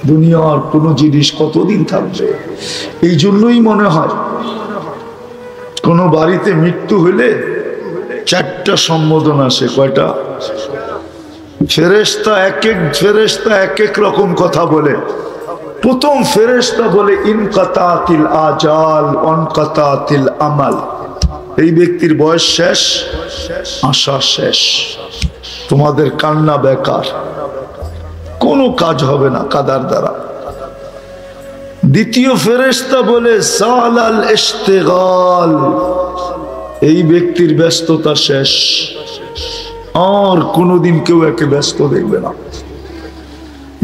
দুনিয়ার কোনো জিনিস কতদিন থাকবে? এই জন্যই মনে হয় কোনো বাড়িতে মৃত্যু হলে 4টা সম্বোধন আসে। কয়টা? ফেরেশতা এক এক রকম কথা বলে। প্রথম ফেরেশতা বলে ইনকাতাতিল আজাল ওয়ানকাতাতিল আমাল, এই ব্যক্তির বয়স শেষ, আশা শেষ, তোমাদের কান্না বেকার, কোনো কাজ হবে না কাদার দ্বারা। দ্বিতীয় ফেরেশতা বলে সালাল ইশতিগাল, এই ব্যক্তির ব্যস্ততা শেষ, আর কোনোদিন কেউ একে ব্যস্ত দেখবে না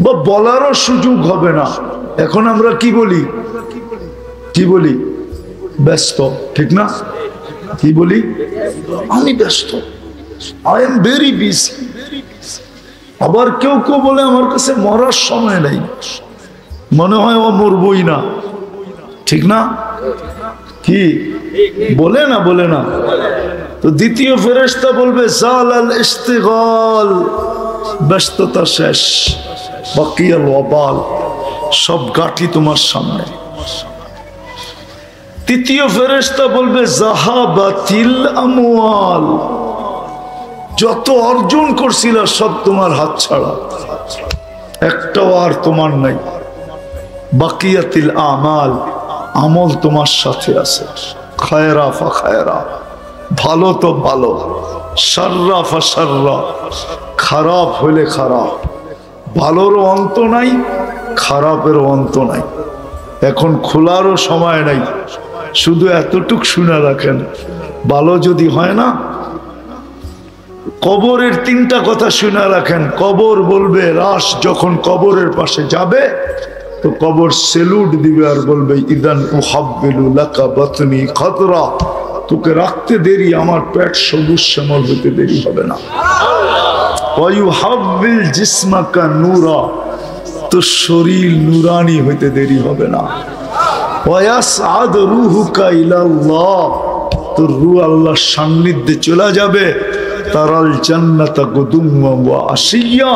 বা বলারও সুযোগ হবে না। এখন আমরা কি বলি? ব্যস্ত, ঠিক না? কি বলি? আমি ব্যস্ত, আই এম ভেরি বিজি। আবার কেউ কেউ বলে আমার কাছে মরার সময় নেই, মনে হয় ও মরবই না, ঠিক না? কি বলে না? তো দ্বিতীয় ফেরেশতা বলবে জালাল ইশতিগাল, ব্যস্ততা শেষ, বাকিয়াল ওয়াবাল, সব গাঠি তোমার সামনে। তৃতীয় ফেরেশতা বলবে জাহাবাতিল আমওয়াল, যত অর্জন করছিল সব তোমার হাত ছাড়া, একটাও আর তোমার নাই। বাকিয়াতিল আমাল, আমল তোমার সাথে আছে। খায়রা ফা খায়রা, ভালো তো ভালো, শাররা ফা শাররা, খারাপ হইলে খারাপ, ভালোরও অন্ত নাই, খারাপেরও অন্ত নাই। এখন খোলারও সময় নাই, শুধু এতটুক শুনে রাখেন, ভালো যদি হয় না, কবরের 3টা কথা শুনে রাখেন। কবর বলবে, রাস যখন কবরের পাশে যাবে তো কবর সেলুট দিবে আর বলবে ইদান উহাব্বিলু লাকা বাতনি খাতরা, তোকে রাখতে দেরি, আমার পেট সবুজ শ্যামল হতে দেরি হবে না। ওয়ায়ুহাব্বিল জিসমাকা নূরা, তো শরীর নুরানি হইতে দেরি হবে না। ওয়ায়াসআদ রূহুকা ইলাল্লাহ, তো রূহ আল্লাহর সান্নিধ্যে চলে যাবে। তারাল জান্নাতা গুদুম্মা ওয়া আশিয়া,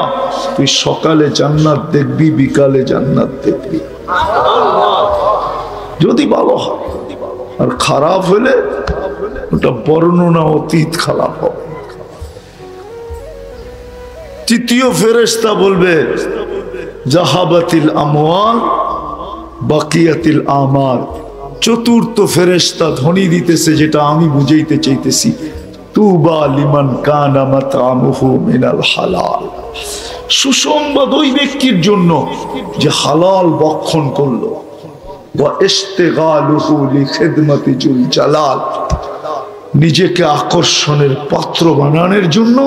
তুই সকালে জান্নাত দেখবি, বিকালে জান্নাত দেখবি, যদি ভালো হয়। আর খারাপ হলে ওটা বর্ণনা অতীত খারাপ হবে। তৃতীয় ফেরেশতা বলবে জাহাবাতিল আমওয়াল বাকিয়াতিল আমাল। চতুর্থ ফেরেশতা ধ্বনি দিতেছে, যেটা আমি বুঝাইতে চাইতেছি, তুবা লিমান কানা মাতআমুহু মিনাল হালাল, সুসংবাদ ওই ব্যক্তির জন্য যে হালাল ভক্ষণ করলো। ওয়া ইশতিগালুহু লিখিদমাতি জুল জালাল, নিজেকে আকর্ষণের পাত্র বানানোর জন্য,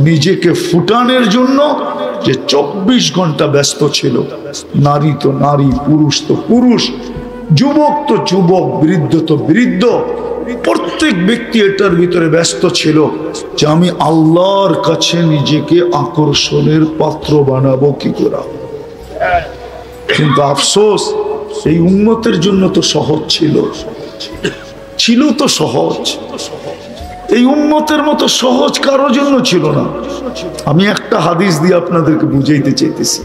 নিজেকে ফুটানোর জন্য, যে 24 ঘন্টা ব্যস্ত ছিল। নারী তো নারী, পুরুষ তো পুরুষ, যুবক তো যুবক, বৃদ্ধ তো বৃদ্ধ, প্রত্যেক ব্যক্তি এটার ভিতরে ব্যস্ত ছিল যে আমি আল্লাহর কাছে নিজেকে আকর্ষণের পাত্র বানাবো কি করে। কিন্তু আফসোস, এই উম্মতের জন্য তো সহজ ছিল তো সহজ, এই উম্মতের মতো সহজ কারোর জন্য ছিল না। আমি একটা হাদিস দিয়ে আপনাদেরকে বুঝাইতে চাইতেছি।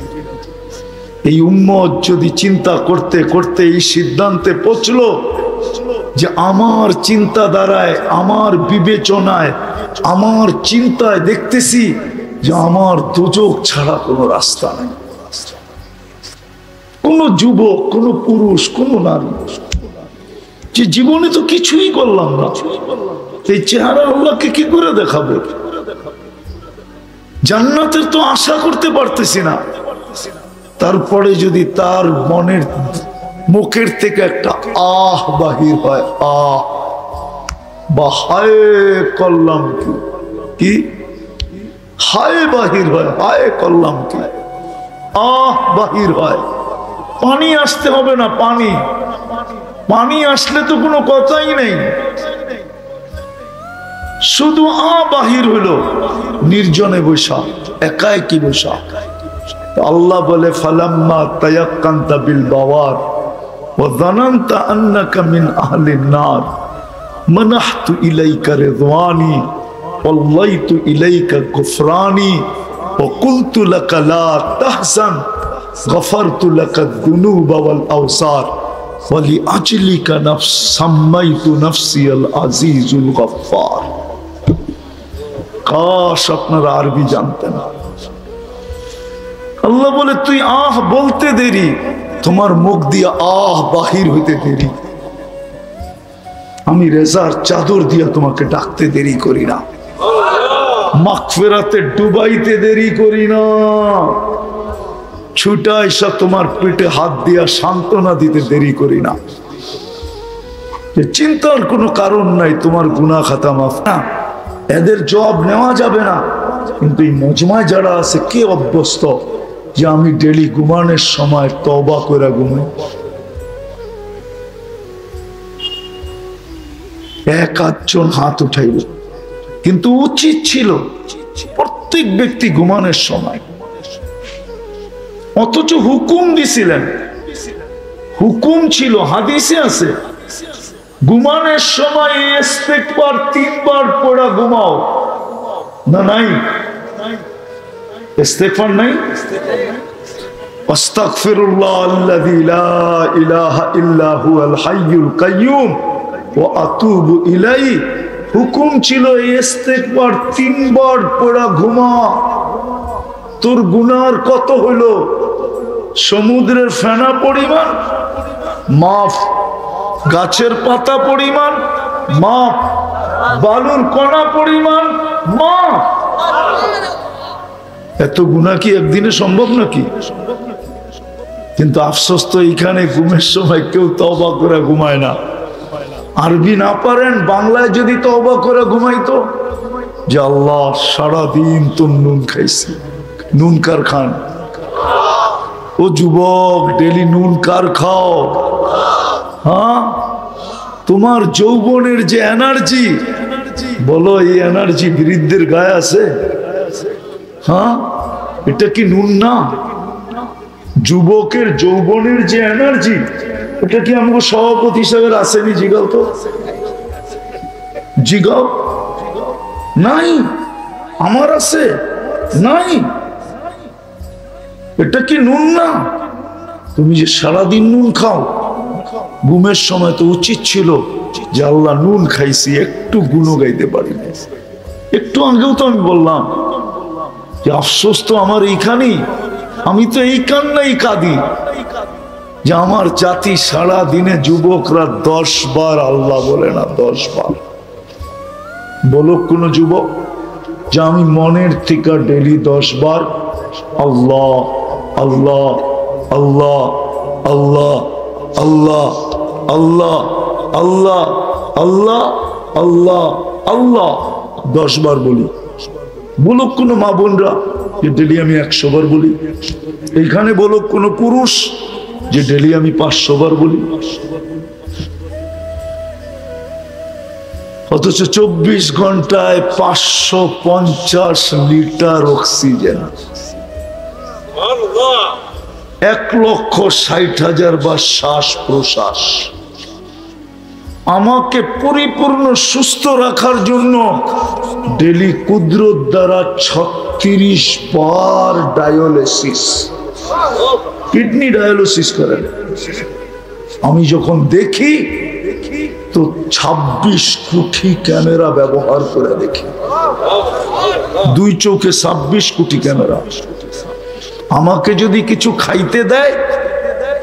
এই উম্মত যদি চিন্তা করতে করতে এই সিদ্ধান্তে পৌঁছলো যে আমার চিন্তাধারায়, আমার বিবেচনায়, আমার চিন্তায় দেখতেছি যে আমার দোজখ ছাড়া কোনো রাস্তা নেই। কোন যুবক, কোন পুরুষ, কোন নারী যে জীবনে তো কিছুই করলাম না, এই চেহারা আল্লাহকে কি করে দেখাবো? জান্নাতের তো আশা করতে পারতেছি না। তারপরে যদি তার মনের মুখের থেকে একটা আহ বাহির হয়, আহ বা হায় করলাম কি, হায় বাহির হয়, হায় করলাম কি, আহ বাহির হয়, পানি আসতে হবে না, পানি আসলে তো কোনো কথাই নেই, শুধু বাহির হলো, নির্জনে বৈশা, একাই কি বৈশা। আল্লাহ বলে ফালাম্মা তায়াক্কানতা বিল বাওয়ার ওয়া যানানতা আন্নাকা মিন আহলিন নার মানাহতু ইলাইকা রিদওয়ানি ওয়াল্লাইতু ইলাইকা গুফরানি ওয়া কুলতু লাকা লা তাহজান গফারতু লাকা যুনুবা ওয়াল আওসার ওয়া লিআজলিকা সাম্মাইতু নাফসি আল আজিজুল গফফার। কাশ আপনারা আরবি জানতেন। আল্লাহ বলে তুই আহ বলতে দেরি, তোমার মুখ দিয়ে আহ বাহির হইতে দেরি, আমি রেজার চাদর দিয়া তোমাকে ডাকতে দেরি করি না, মাগফিরাতে ডুবাইতে দেরি করি না, ছুটা এসা তোমার পেটে হাত দিয়া সান্ত্বনা দিতে দেরি করি না। চিন্তার কোনো কারণ নাই, তোমার গুনাহ খাতা মাফ না, এদের জবাব নেওয়া যাবে না। কিন্তু এই মজমায় যারা আছে, কে অভ্যস্ত যে আমি ডেলি ঘুমানোর সময় তওবা করে ঘুমাই? এক আধজন হাত উঠাইল, কিন্তু উচিত ছিল প্রত্যেক ব্যক্তি ঘুমানোর সময়। অথচ হুকুম দিছিলেন, হুকুম ছিল, হাদিসে আছে, ঘুমানোর সময় ইস্তেগফার 3 বার পড়া ঘুমাও। না নাই ইস্তেগফার নাই? আস্তাগফিরুল্লাহ আল্লাযী লা ইলাহা ইল্লা হুয়াল হাইয়ুল কাইয়্যুম ওয়া আতুবু ইলাইহি। হুকুম ছিল ইস্তেগফার 3 বার পড়া ঘুমা। তোর গুনার কত হইল? সমুদ্রের ফেনা পরিমাণ মাফ, গাছের পাতা পরিমাণ মাফ, বালুর কণা পরিমাণ মাফ। এত গুনাহ কি একদিনে সম্ভব নাকি? কিন্তু আফসোস তো এইখানে ঘুমের সময় কেউ তওবা করে ঘুমায় না। আরবি না পারেন, বাংলায় যদি তওবা করে ঘুমাইতো যে আল্লাহ সারাদিন তো নুন খাইছি, নুন কার খান? ও যুবক, ডেলি নুন কার খাও? হ্যাঁ, তোমার যৌবনের যে এনার্জি, বলো এই এনার্জি বৃদ্ধের গায়ে আছে? হ্যাঁ, এটা কি নুন না? যুবকের যৌবনের যে এনার্জি, এটা কি আমাকে সভাপতি হিসাবে আসেনি? জিগাও তো, জিগাও। নাই, আমার আছে নাই? এটা কি নুন না? তুমি যে সারাদিন নুন খাও, ঘুমের সময় তো উচিত ছিল যে আল্লাহ নুন খাইছি, একটু গুণ গাইতে পারি। একটু আগেও তো আমি বললাম যে আফসোস তো আমার এইখানেই, আমি তো এই কান্নাই কাঁদি যে আমার জাতি সারা দিনে যুবকরা 10 বার আল্লাহ বলে না, 10 বার। বলো কোন যুবক যে আমি মনের থেকে ডেলি 10 বার আল্লাহ আল্লাহ আল্লাহ আল্লাহ আল্লাহ আল্লাহ আল্লাহ আল্লাহ আল্লাহ আল্লাহ 10 বার বলি? বলো কোন মা বোনরা যে ডেলি আমি 100 বার বলি? এইখানে বলো কোন পুরুষ যে ডেলি আমি 500 বার বলি? অথচ 24 ঘন্টায় 550 লিটার অক্সিজেন, 1,60,000 বার শ্বাস প্রশ্বাস। আমাকে পরিপূর্ণ সুস্থ রাখার জন্য ডেলি কুদরত দ্বারা 36 বার ডায়ালিসিস, কিডনি ডায়ালিসিস করেন। আমি যখন দেখি তো 26 কোটি ক্যামেরা ব্যবহার করে দেখি, 2 চোখে 26 কোটি ক্যামেরা। আমাকে যদি কিছু খাইতে দেয়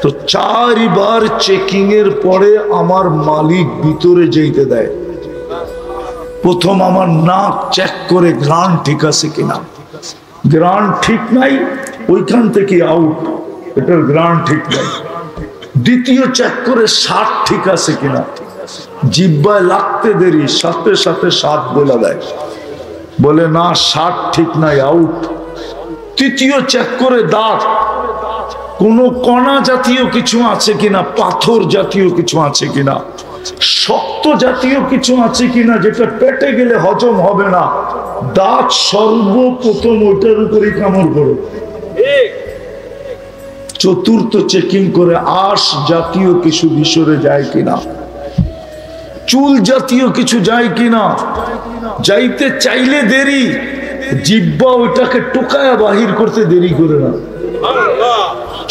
তো 4 বার চেকিং এর পরে আমার মালিক ভিতরে যেতে দেয়। প্রথম আমার নাক চেক করে গ্রান ঠিক আছে কিনা, গ্রান ঠিক নাই ওইখান থেকে আউট, এটার গ্রান ঠিক নাই। দ্বিতীয় চেক করে স্বাদ ঠিক আছে কিনা, জিহ্বায় লাগতে দেরি, সাথে সাথে স্বাদ বলে দেয়, বলে না স্বাদ ঠিক নাই, আউট। তৃতীয় চেক করে দাঁত, কোন কণা জাতীয় কিছু আছে কিনা, পাথর জাতীয় কিছু আছে কিনা, শক্ত জাতীয় কিছু আছে কিনা যেটা পেটে গেলে হজম হবে না। দাঁত সর্বপ্রথম ওইটার উপরে কামড় করে। চতুর্থ চেকিং করে আঁশ জাতীয় কিছু ভিতরে যায় কিনা, চুল জাতীয় কিছু যায় কিনা, যাইতে চাইলে দেরি, জিহ্বা ওইটাকে টোকায়া বাহির করতে দেরি করে না।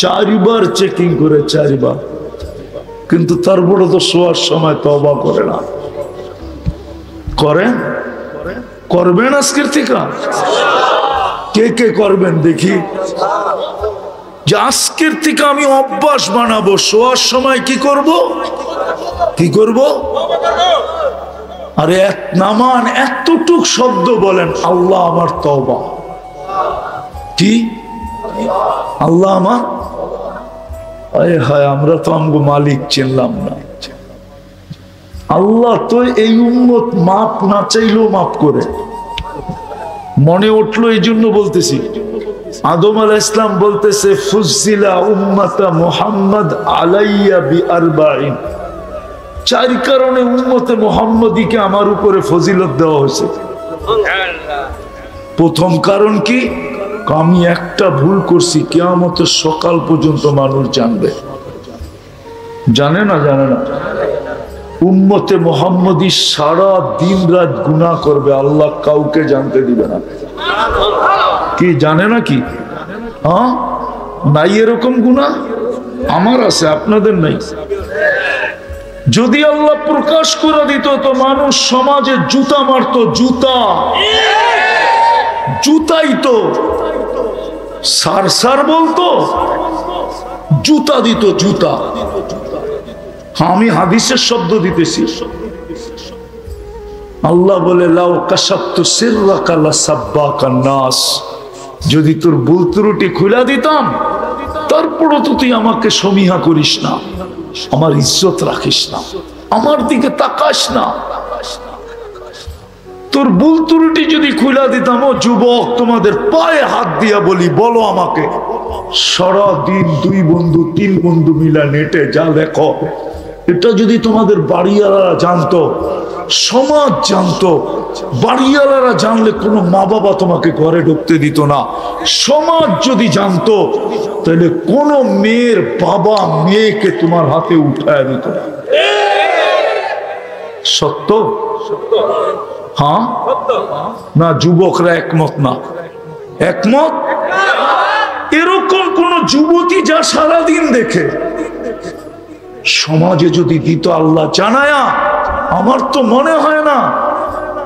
4 বার চেকিং করে, 4 বার, কিন্তু তারপরে তো শোয়ার সময় তওবা করে না। করেন? করবেন আজকের থেকে? কে কে করবেন দেখি? যে আজকের থেকে আমি অভ্যাস বানাবো, শোয়ার সময় কি করব? কি করব? আরে এক নামান এতটুক শব্দ বলেন, আল্লাহ আমার তওবা। কি? আল্লাহ আমার, আয় হায়, আমরা তো আমগো মালিক চিনলাম না। আল্লাহ তো এই উম্মত মাপ না চাইলেও মাপ করে। মনে উঠলো এই জন্য বলতেছি। আদম আলাইহিস সালাম বলতেছে, ফুজিলা উম্মাতা মুহাম্মদ আলাইয়া বি40। 4 কারণে উম্মতে মুহাম্মদীকে আমার উপরে ফজিলত দেওয়া হয়েছে। প্রথম কারণ কি? আমি একটা ভুল করছি, কিয়ামতের সকাল পর্যন্ত মানুষ জানবে। জানে না? জানে না? উম্মতে মুহাম্মদী সারা দিন রাত গুনাহ করবে, আল্লাহ কাউকে জানতে দিবে না। কি জানে না? কি হ্যাঁ? নাই এরকম গুনাহ? আমার আছে, আপনাদের নাই। যদি আল্লাহ প্রকাশ করে দিত তো মানুষ সমাজে জুতা মারত, জুতা, জুতাই তো সার সার বলতো, জুতা দিত, জুতা। আমি হাদিসের শব্দ দিতেছি। আল্লাহ বলে, লাউ কাশাফতু সিররাকা লাসাব্বাকান নাস, যদি তোর ভুল ত্রুটি খুলে দিতাম তারপরও তো তুই আমাকে সমীহা করিস না, আমার ইজ্জত রাখিস না, আমার দিকে তাকাস না। তোর ভুল ত্রুটি যদি খুলে দিতাম, ও যুবক, তোমাদের পায়ে হাত দিয়া বলি, বলো আমাকে, সারা দিন 2 বন্ধু 3 বন্ধু মিলা নেটে যা লেখো, এটা যদি তোমাদের বাড়িওয়ালারা জানতো, সমাজ জানতো, বাড়িওয়ালারা জানলে কোনো মা বাবা তোমাকে ঘরে ঢুকতে দিত না। সমাজ যদি জানতো, তাহলে কোনো মেয়ের বাবা মেয়েকে তোমার হাতে উঠায় দিত না। সত্য? হ্যাঁ না? যুবকরা একমত না? একমত? এরকম কোন যুবতী যা সারাদিন দেখে, সমাজে যদি দিত আল্লাহ জানায়া, আমার তো মনে হয় না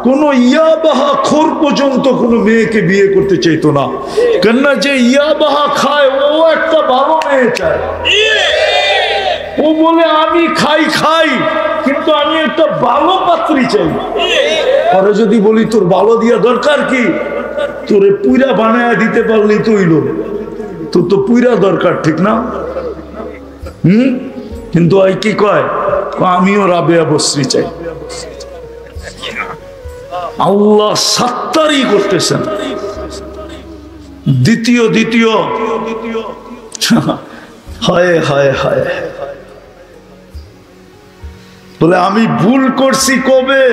কোন ইয়াবাহা খোর পর্যন্ত কোন মেয়েকে বিয়ে করতে চাইতো না। কেননা যে ইয়াবাহা খায় ও একটা ভালো মেয়ে চায়। ও বলে, আমি খাই, কিন্তু আমি একটা ভালো পাত্রী চাই। পরে যদি বলি, তোর ভালো দিয়া দরকার কি? তোরে পুইরা বানায় দিতে পারলি তো হইল, তোর তো পুইরা দরকার, ঠিক না? কিন্তু ওই কি কয়, আমিও রাবেয়া বসরি চাই। আল্লাহ সাত্তারি করতেছেন। দ্বিতীয় হায় হায় হায়, বলে আমি ভুল করছি কবে,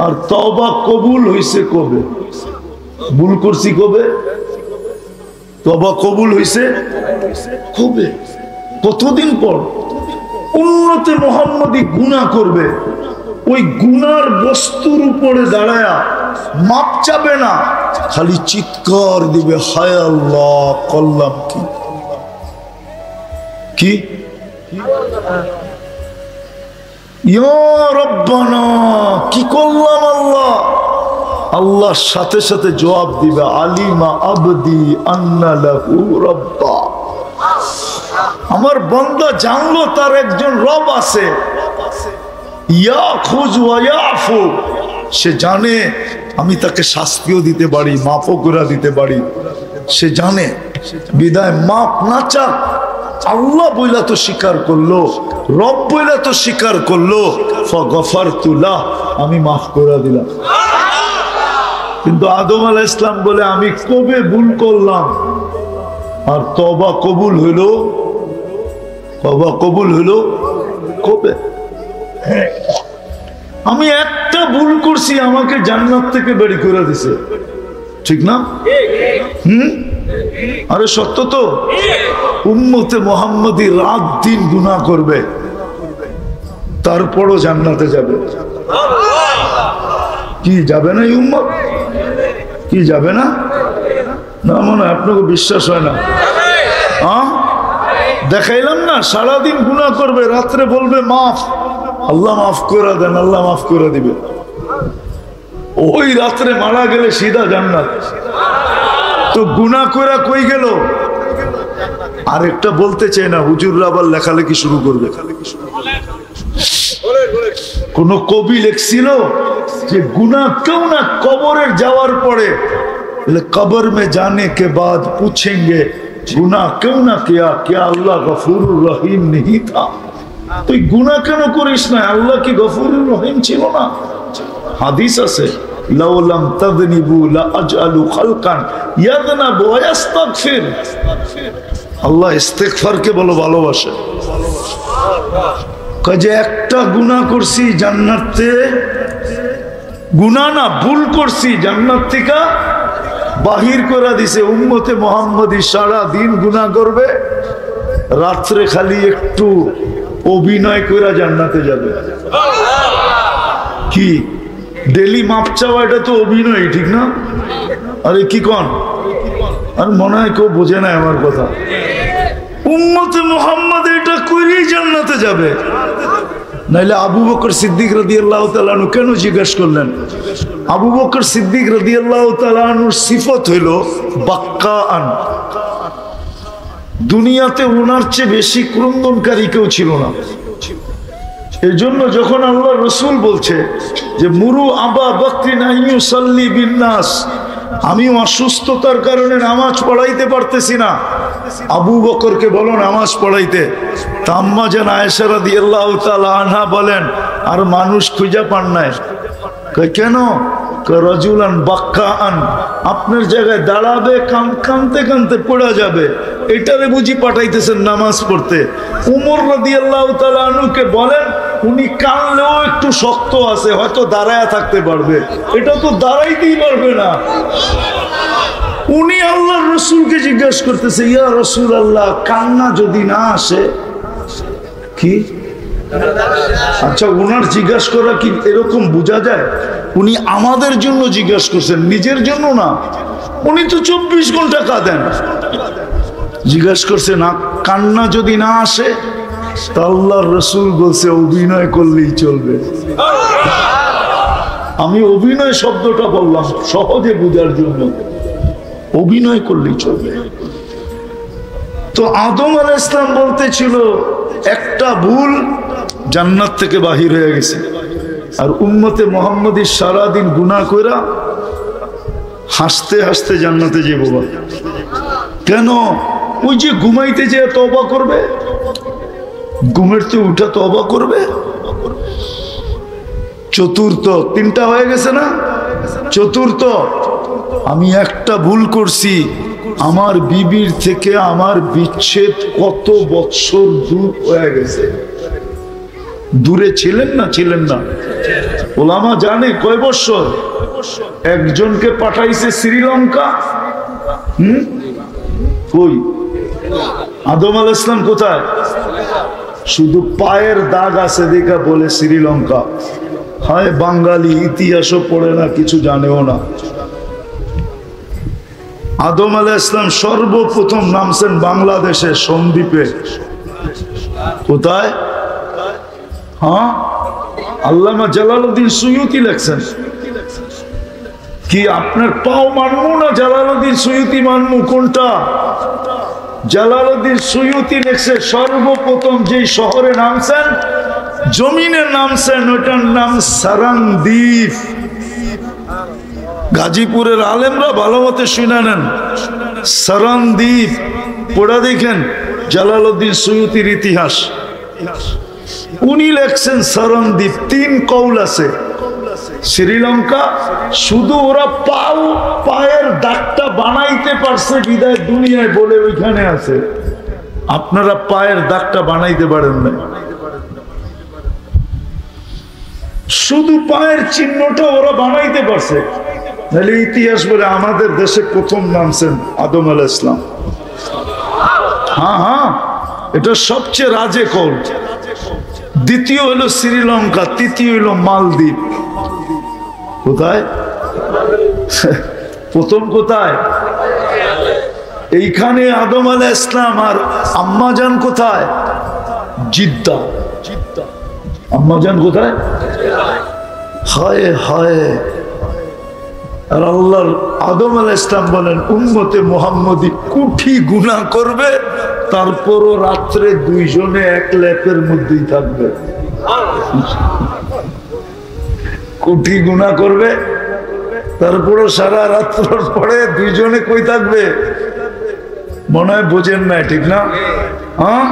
আর তওবা কবুল হইছে কবে? ভুল করছি কবে, তওবা কবুল হইছে কবে? কতদিন পর? উম্মতে মুহাম্মদী গুনাহ করবে, ওই গুনার বস্তুর উপরে দাঁড়ায়া মাপ চাবে না, খালি চিৎকার দিবে, হায় আল্লাহ করলাম কি? ইয়া রব্বানা, কি করলাম আল্লাহ? আল্লাহর সাথে সাথে জবাব দিবে, আলিমা আবদি আন্না লাহু রব্বা। আমার বান্দা জানলো তার একজন রব আছে। ইয়াখুজ ওয়া ইয়াফু, সে জানে আমি তাকে শাস্তিও দিতে পারি, মাফও করে দিতে পারি। সে জানে, বিদায় মাপ না চাক, আল্লাহ বইলা তো স্বীকার করলো, রব বইলা তো স্বীকার করলো, ফাগফারতু লাহ, আমি মাফ করে দিলাম। কিন্তু আদম আলাইহিস সালাম বলে, আমি কবে ভুল করলাম? আর তওবা কবুল হইলো, তওবা কবুল হইলো কবে? আমি একটা ভুল করছি, আমাকে জান্নাত থেকে বের করে দিছে, ঠিক না? আরে সত্য তো। উম্মতে মুহাম্মদী রাত দিন গুনাহ করবে, তারপরও জান্নাতে যাবে। কি যাবে না? উম্মত কি যাবে না? না, মনে হয় আপনাকে বিশ্বাস হয় না। দেখাইলাম না, সারাদিন গুনাহ করবে, রাত্রে বলবে মাফ, আল্লাহ মাফ করে দেন, আল্লাহ মাফ করে দিবে। ওই রাত্রে মারা গেলে সিধা জান্নাত। তো গুনাহ করে কই গেল? আরেকটা বলতে চাই না, হুজুররা আবার লেখালেখি শুরু করবে। কোন কবি লিখছিল যে গুনাহ কেউ না কবরে যাওয়ার পরে, কবর में जाने के बाद पूछेंगे गुनाह क्यों ना किया, क्या अल्लाह गफूरुर रहीम नहीं था? তুই গুনাহ কেন করিস না? আল্লাহ কি গফুরুর রহিম ছিল না? হাদিস আছে, লাউ লাম তাযনিবু লা আজআলু খালকান ইয়াযনাবু ওয়া ইস্তাগফির। আল্লাহ ইস্তিগফারকে বলো ভালোবাসে। কাজে একটা গুনাহ করছি জান্নাতে, গুনাহ না ভুল করছি, জান্নাত থেকে বাহির করে দিছে। উম্মতে মুহাম্মাদি সারা দিন গুনাহ করবে, রাত্রে খালি একটু অভিনয় করে জান্নাতে যাবে। কি ডেলি মাপ চাওয়া, এটা তো অভিনয়, ঠিক না? আরে কি কন, আর মনে হয় কেউ বোঝে না আমার কথা। উম্মতে মুহাম্মদ এটা করেই জান্নাতে যাবে। নাইলে আবু বকর সিদ্দিক রাদিয়াল্লাহু তাআলা আনহু কেন জিজ্ঞেস করলেন? আবু বকর সিদ্দিক রাদিয়াল্লাহু তাআলা আনহুর সিফত হইল বাক্কাআন। দুনিয়াতে ওনার চেয়ে বেশি ক্রন্দনকারী কেউ ছিল না। এই জন্য যখন আল্লাহ রসুল বলছে যে মুরু আবা বকরিন আন ইউসাল্লি বিন্নাস, আমি অসুস্থতার কারণে নামাজ পড়াইতে পারতেছি না, আবু বকরকে বলো নামাজ পড়াইতে। তা আম্মা জান আয়েশা রাদিয়াল্লাহু তাআলা আনহা বলেন, আর মানুষ খুঁজে পান নাই। কেন? রাজুলান বাক্কাআন, আপনার জায়গায় দাঁড়াবে, কাঁদতে কাঁদতে পড়া যাবে, এটারে বুঝি পাঠাইতেছেন নামাজ পড়তে। উমর রাদিয়াল্লাহু তাআলা আনহুকে বলেন, উনি কানলেও একটু শক্ত আছে, হয়তো দাঁড়ায় থাকতে পারবে, এটা তো দাঁড়াইতেই পারবে না। উনি আল্লাহর রাসূলকে জিজ্ঞাসা করতেছে, ইয়া রাসূলুল্লাহ, কান্না যদি না আসে কি? আচ্ছা, ওনার জিজ্ঞাসা করা কি এরকম বোঝা যায়? উনি আমাদের জন্য জিজ্ঞাসা করছেন, নিজের জন্য না। উনি তো 24 ঘন্টা কাঁদেন। জিজ্ঞাসা করছে না, কান্না যদি না আসে, তা আল্লাহর রাসূল বলছে অভিনয় করলেই চলবে। আমি অভিনয় শব্দটা বললাম সহজে বোঝার জন্য, অভিনয় করলেই চলবে। তো আদম আলাইহিস সালাম বলতেছিল একটা ভুল জান্নাত থেকে বাহির হয়ে গেছে, আর উম্মতে মুহাম্মাদি সারাদিন গুনাহ কইরা হাসতে হাসতে জান্নাতে যাব। কেন? ওই যে ঘুমাইতে যেয়ে তওবা করবে, ঘুমের তো উঠা তওবা করবে। চতুর্থ, তিনটা হয়ে গেছে না? চতুর্থ, আমি একটা ভুল করছি, আমার বিবির থেকে আমার বিচ্ছেদ কত বৎসর দূর হয়ে গেছে। দূরে ছিলেন না? ছিলেন না? ওলামা জানে কয় বৎসর? একজনকে পাঠাইছে শ্রীলঙ্কা। কই? আদম আলাইহিস সালাম কোথায়? শুধু পায়ের দাগ আছে দেখা বলে শ্রীলঙ্কা। হায় বাঙালি, ইতিহাসও পড়ে না, কিছু জানেও না। আদম আলাইহিস সালাম সর্বপ্রথম নামছেন বাংলাদেশে সন্দ্বীপে। কোথায়? হ্যাঁ, আল্লামা জালালউদ্দিন সুয়ুতি লেখছেন। কি আপনার পাও মানবো না জালালউদ্দিন সুয়ুতি মানবো? কোনটা? জালালউদ্দিন সুয়ুতি লেখছে সর্বপ্রথম যে শহরে নামছেন, জমিনে নামছেন, ওটার নাম সারানদ্বীপ। গাজীপুরের আলেমরা ভালো মতো শুনে নেন, সারানদ্বীপ পড়া দেখেন জালালউদ্দিন সুয়ুতির ইতিহাস। উনি লেখছেন সারানদ্বীপ। 3 কৌল আছে। শ্রীলঙ্কা শুধু ওরা পায়ের দাগটা বানাইতে পারছে বিদায় দুনিয়ায় বলে ওইখানে আছে। আপনারা পায়ের দাগটা বানাইতে পারেন না, শুধু পায়ের চিহ্নটা ওরা বানাইতে পারছে। তাহলে ইতিহাস বলে আমাদের দেশে প্রথম নামছেন আদম আলাইহিস সালাম। হ্যাঁ হ্যাঁ, এটা সবচেয়ে রাজে কৌল। দ্বিতীয় হলো শ্রীলঙ্কা, তৃতীয় হলো মালদ্বীপ। কোথায়? প্রথম কোথায়? এইখানে আদম আলাইহিস সালাম আর আম্মা জান কোথায়? জিদ্দা। আম্মা জান কোথায়? হায় হায়। আর আল্লাহর আদম আলাইহিস সালাম বলেন উম্মতে মুহাম্মদী কোটি গুনাহ করবে, তারপরও রাত্রে দুইজনে এক ল্যাপের মধ্যেই থাকবে। কোটি গুনাহ করবে, তারপরও সারা রাত্র পরে দুইজনে কই থাকবে? মনে হয় বোঝেন না, ঠিক না? হ্যাঁ,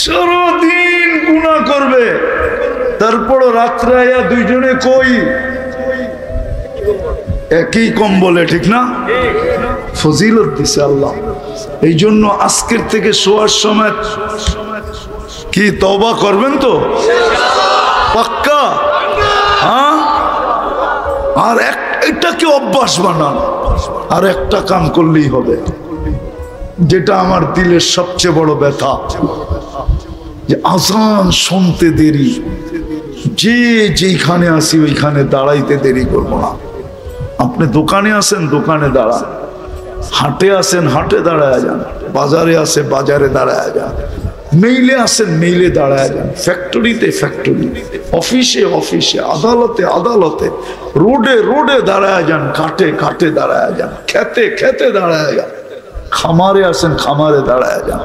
সারাদিন গুনাহ করবে, তারপরও রাত্রে আয়া দুইজনে কই? একই কম্বলে, ঠিক না? ফজিলত দিছে আল্লাহ। এই জন্য আজকের থেকে শোয়ার সময় কি তওবা করবেন তো? পাক্কা? হ্যাঁ। আর এটাকে অভ্যাস বানান। আর একটা কাম করলেই হবে, যেটা আমার দিলের সবচেয়ে বড় ব্যথা, যে আজান শুনতে দেরি, যে যেখানে আসি ওইখানে দাঁড়াইতে দেরি করবো না। আপনি দোকানে আসেন, দোকানে দাঁড়ান। হাটে আসেন, হাটে দাঁড়ায় যান। বাজারে আসে, বাজারে দাঁড়ায় যান। মেইলে আসেন, মেইলে দাঁড়ায় যান। ফ্যাক্টরিতে ফ্যাক্টরি, অফিসে অফিসে, আদালতে আদালতে, রোডে রোডে দাঁড়ায় যান, কাটে কাটে দাঁড়ায় যান, খেতে খেতে দাঁড়ায় যান। খামারে আসেন, খামারে দাঁড়ায় যান।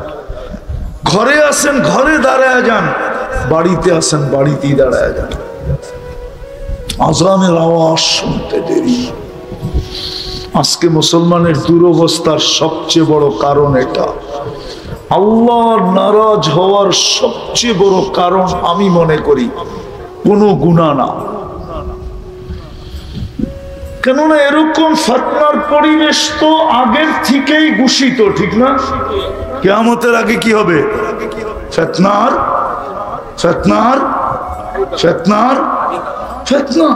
ঘরে আসেন, ঘরে দাঁড়ায় যান। বাড়িতে আসেন, বাড়িতেই দাঁড়ায় যান। আজানের আওয়াজ শুনতে দেরি। আজকে মুসলমানের দুরবস্থার সবচেয়ে বড় কারণ এটা। আল্লাহর নারাজ হওয়ার সবচেয়ে বড় কারণ আমি মনে করি কোনো গুনাহ না। কেননা এরকম ফিতনার পরিবেশ তো আগের থেকেই ঘোষিত, ঠিক না? কিয়ামতের আগে কি হবে? ফিতনার ফিতনার ফিতনার ফিতনা।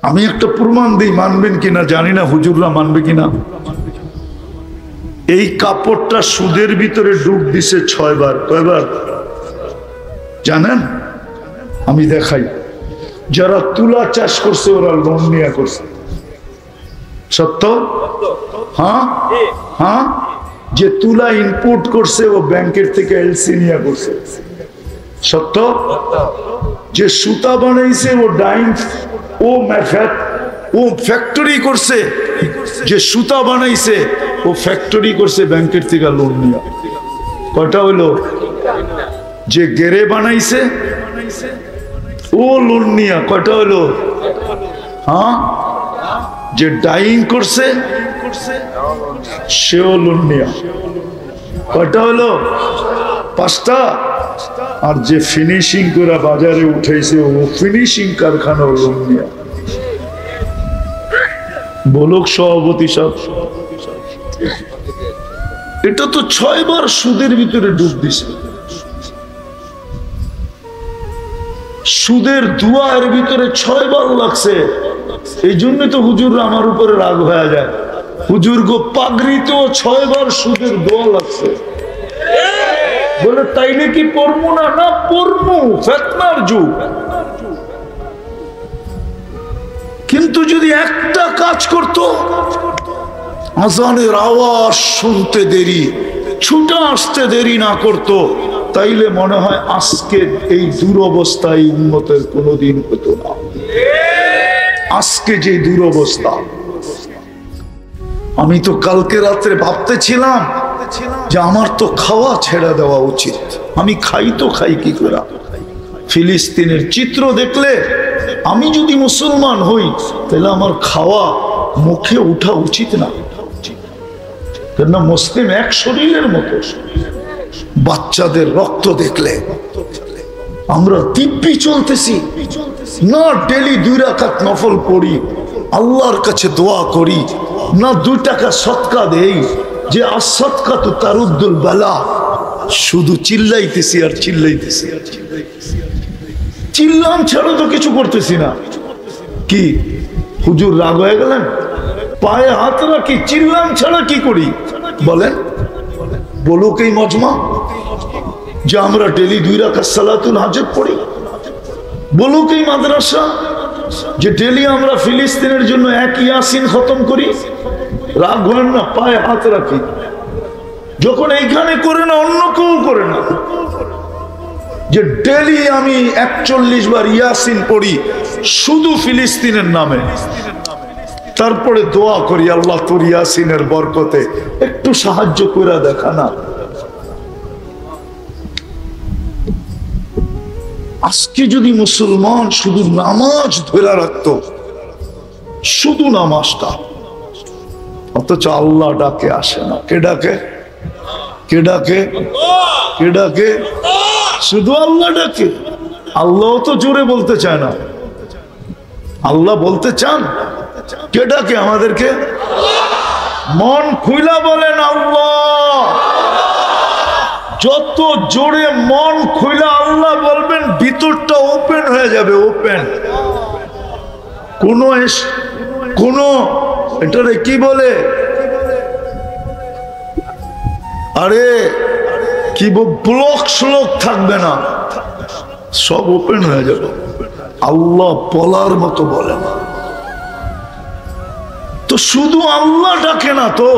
আমি একটা প্রমাণ দিই, মানবেন কিনা জানি না, হুজুররা মানবে কিনা। এই কাপড়টা সুদের ভিতরে ডুব দিছে 6 বার। কয়বার জানেন? আমি দেখাই। যারা তুলা চাষ করছে ওরা লোন নিয়ে করছে। সত্য? হ্যাঁ হ্যাঁ। যে তুলা ইনপুট করছে ও ব্যাংকের থেকে এলসি নিয়ে করছে। সত্য? যে সুতা বানাইছে ও ডাইং, ও ফ্যাক্টরি করছে। যে সুতা বানাইছে ও ফ্যাক্টরি করছে ব্যাংকের থেকে লোন নিয়ে। কয়টা হইলো? যে গেরে বানাইছে ও লোন নিয়ে। কয়টা হইলো? হ্যাঁ। যে ডাইং করছে সেও লোন নিয়ে। কয়টা হইলো? 5টা। আর যে ফিনিশিং করে বাজারে উঠাইছে ও ফিনিশিং কারখানা লোন নিয়ে। বলুক সভাপতি সাহেব, এটা তো 6 বার সুদের ভিতরে ডুব দিছে। সুদের দুয়ার ভিতরে 6 বার লাগছে। এই জন্য তো হুজুররা আমার উপরে রাগ হয়ে যায়। হুজুর গো পাগড়িতেও 6 বার সুদের দোয়া লাগছে। বলে তাইলে কি পড়বো না? না পড়বো, ফিতনার যুগ। কিন্তু যদি একটা কাজ করতো, আজানের আওয়াজ শুনতে দেরি, ছুটে আসতে দেরি না করতো, তাইলে মনে হয় আজকে এই দুরবস্থায় উম্মতের কোনোদিন হতো না। আজকে যে দুরবস্থা, আমি তো কালকে রাত্রে ভাবতেছিলাম যে আমার তো খাওয়া ছেড়ে দেওয়া উচিত। আমি খাই তো খাই কি করে? ফিলিস্তিনের চিত্র দেখলে আমি যদি মুসলমান হই তাহলে আমার খাওয়া মুখে উঠা উচিত না। কেননা মুসলিম এক শরীরের মতো। বাচ্চাদের রক্ত দেখলে আমরা দিব্যি চলতেছি না? ডেলি 2 রাকাত নফল পড়ি, আল্লাহর কাছে দোয়া করি না? 2 টাকা সদকা দেই, যে আসদকা তো তারুদ্দুল বালা। শুধু চিল্লাইতেছি আর চিল্লাইতেছি। চিল্লাম ছাড়া তো কিছু করতেছি না। কি হুজুর রাগ হয়ে গেলেন? পায়ে হাত রাখি, চিল্লাম ছাড়া কি করি বলেন? বলুক এই মজমা যে আমরা ডেলি 2 রাকাত সালাতুল হাজত পড়ি। বলুক এই মাদ্রাসা যে ডেলি আমরা ফিলিস্তিনের জন্য 1 ইয়াসিন খতম করি। রাগ হয় না, পায়ে হাত রাখি। যখন এইখানে করে না, অন্য কেউ করে না। যে ডেলি আমি 41 বার ইয়াসিন পড়ি শুধু ফিলিস্তিনের নামে, তারপরে দোয়া করি আল্লাহ তোর ইয়াসিনের বরকতে একটু সাহায্য করে দেখা না। আজকে যদি মুসলমান শুধু নামাজ ধরে রাখতো, শুধু নামাজটা, অথচ আল্লাহ ডাকে আসে না। কে ডাকে? কে ডাকে? কে ডাকে? শুধু আল্লাহ ডাকে। আল্লাহ তো জোরে বলতে চায় না। আল্লাহ বলতে চান, কে ডাকে আমাদেরকে? মন খুইলা বলেন আল্লাহ। যত জোরে মন খুইলা আল্লাহ বলবেন, ভিতরটা ওপেন হয়ে যাবে। ওপেন। কোন এটারে কি বলে, আরে কি ব্লক শ্লোক থাকবে না, সব ওপেন হয়ে যাবে। আল্লাহ বলার মতো বলে না। তো শুধু আল্লাহ ডাকে না, তো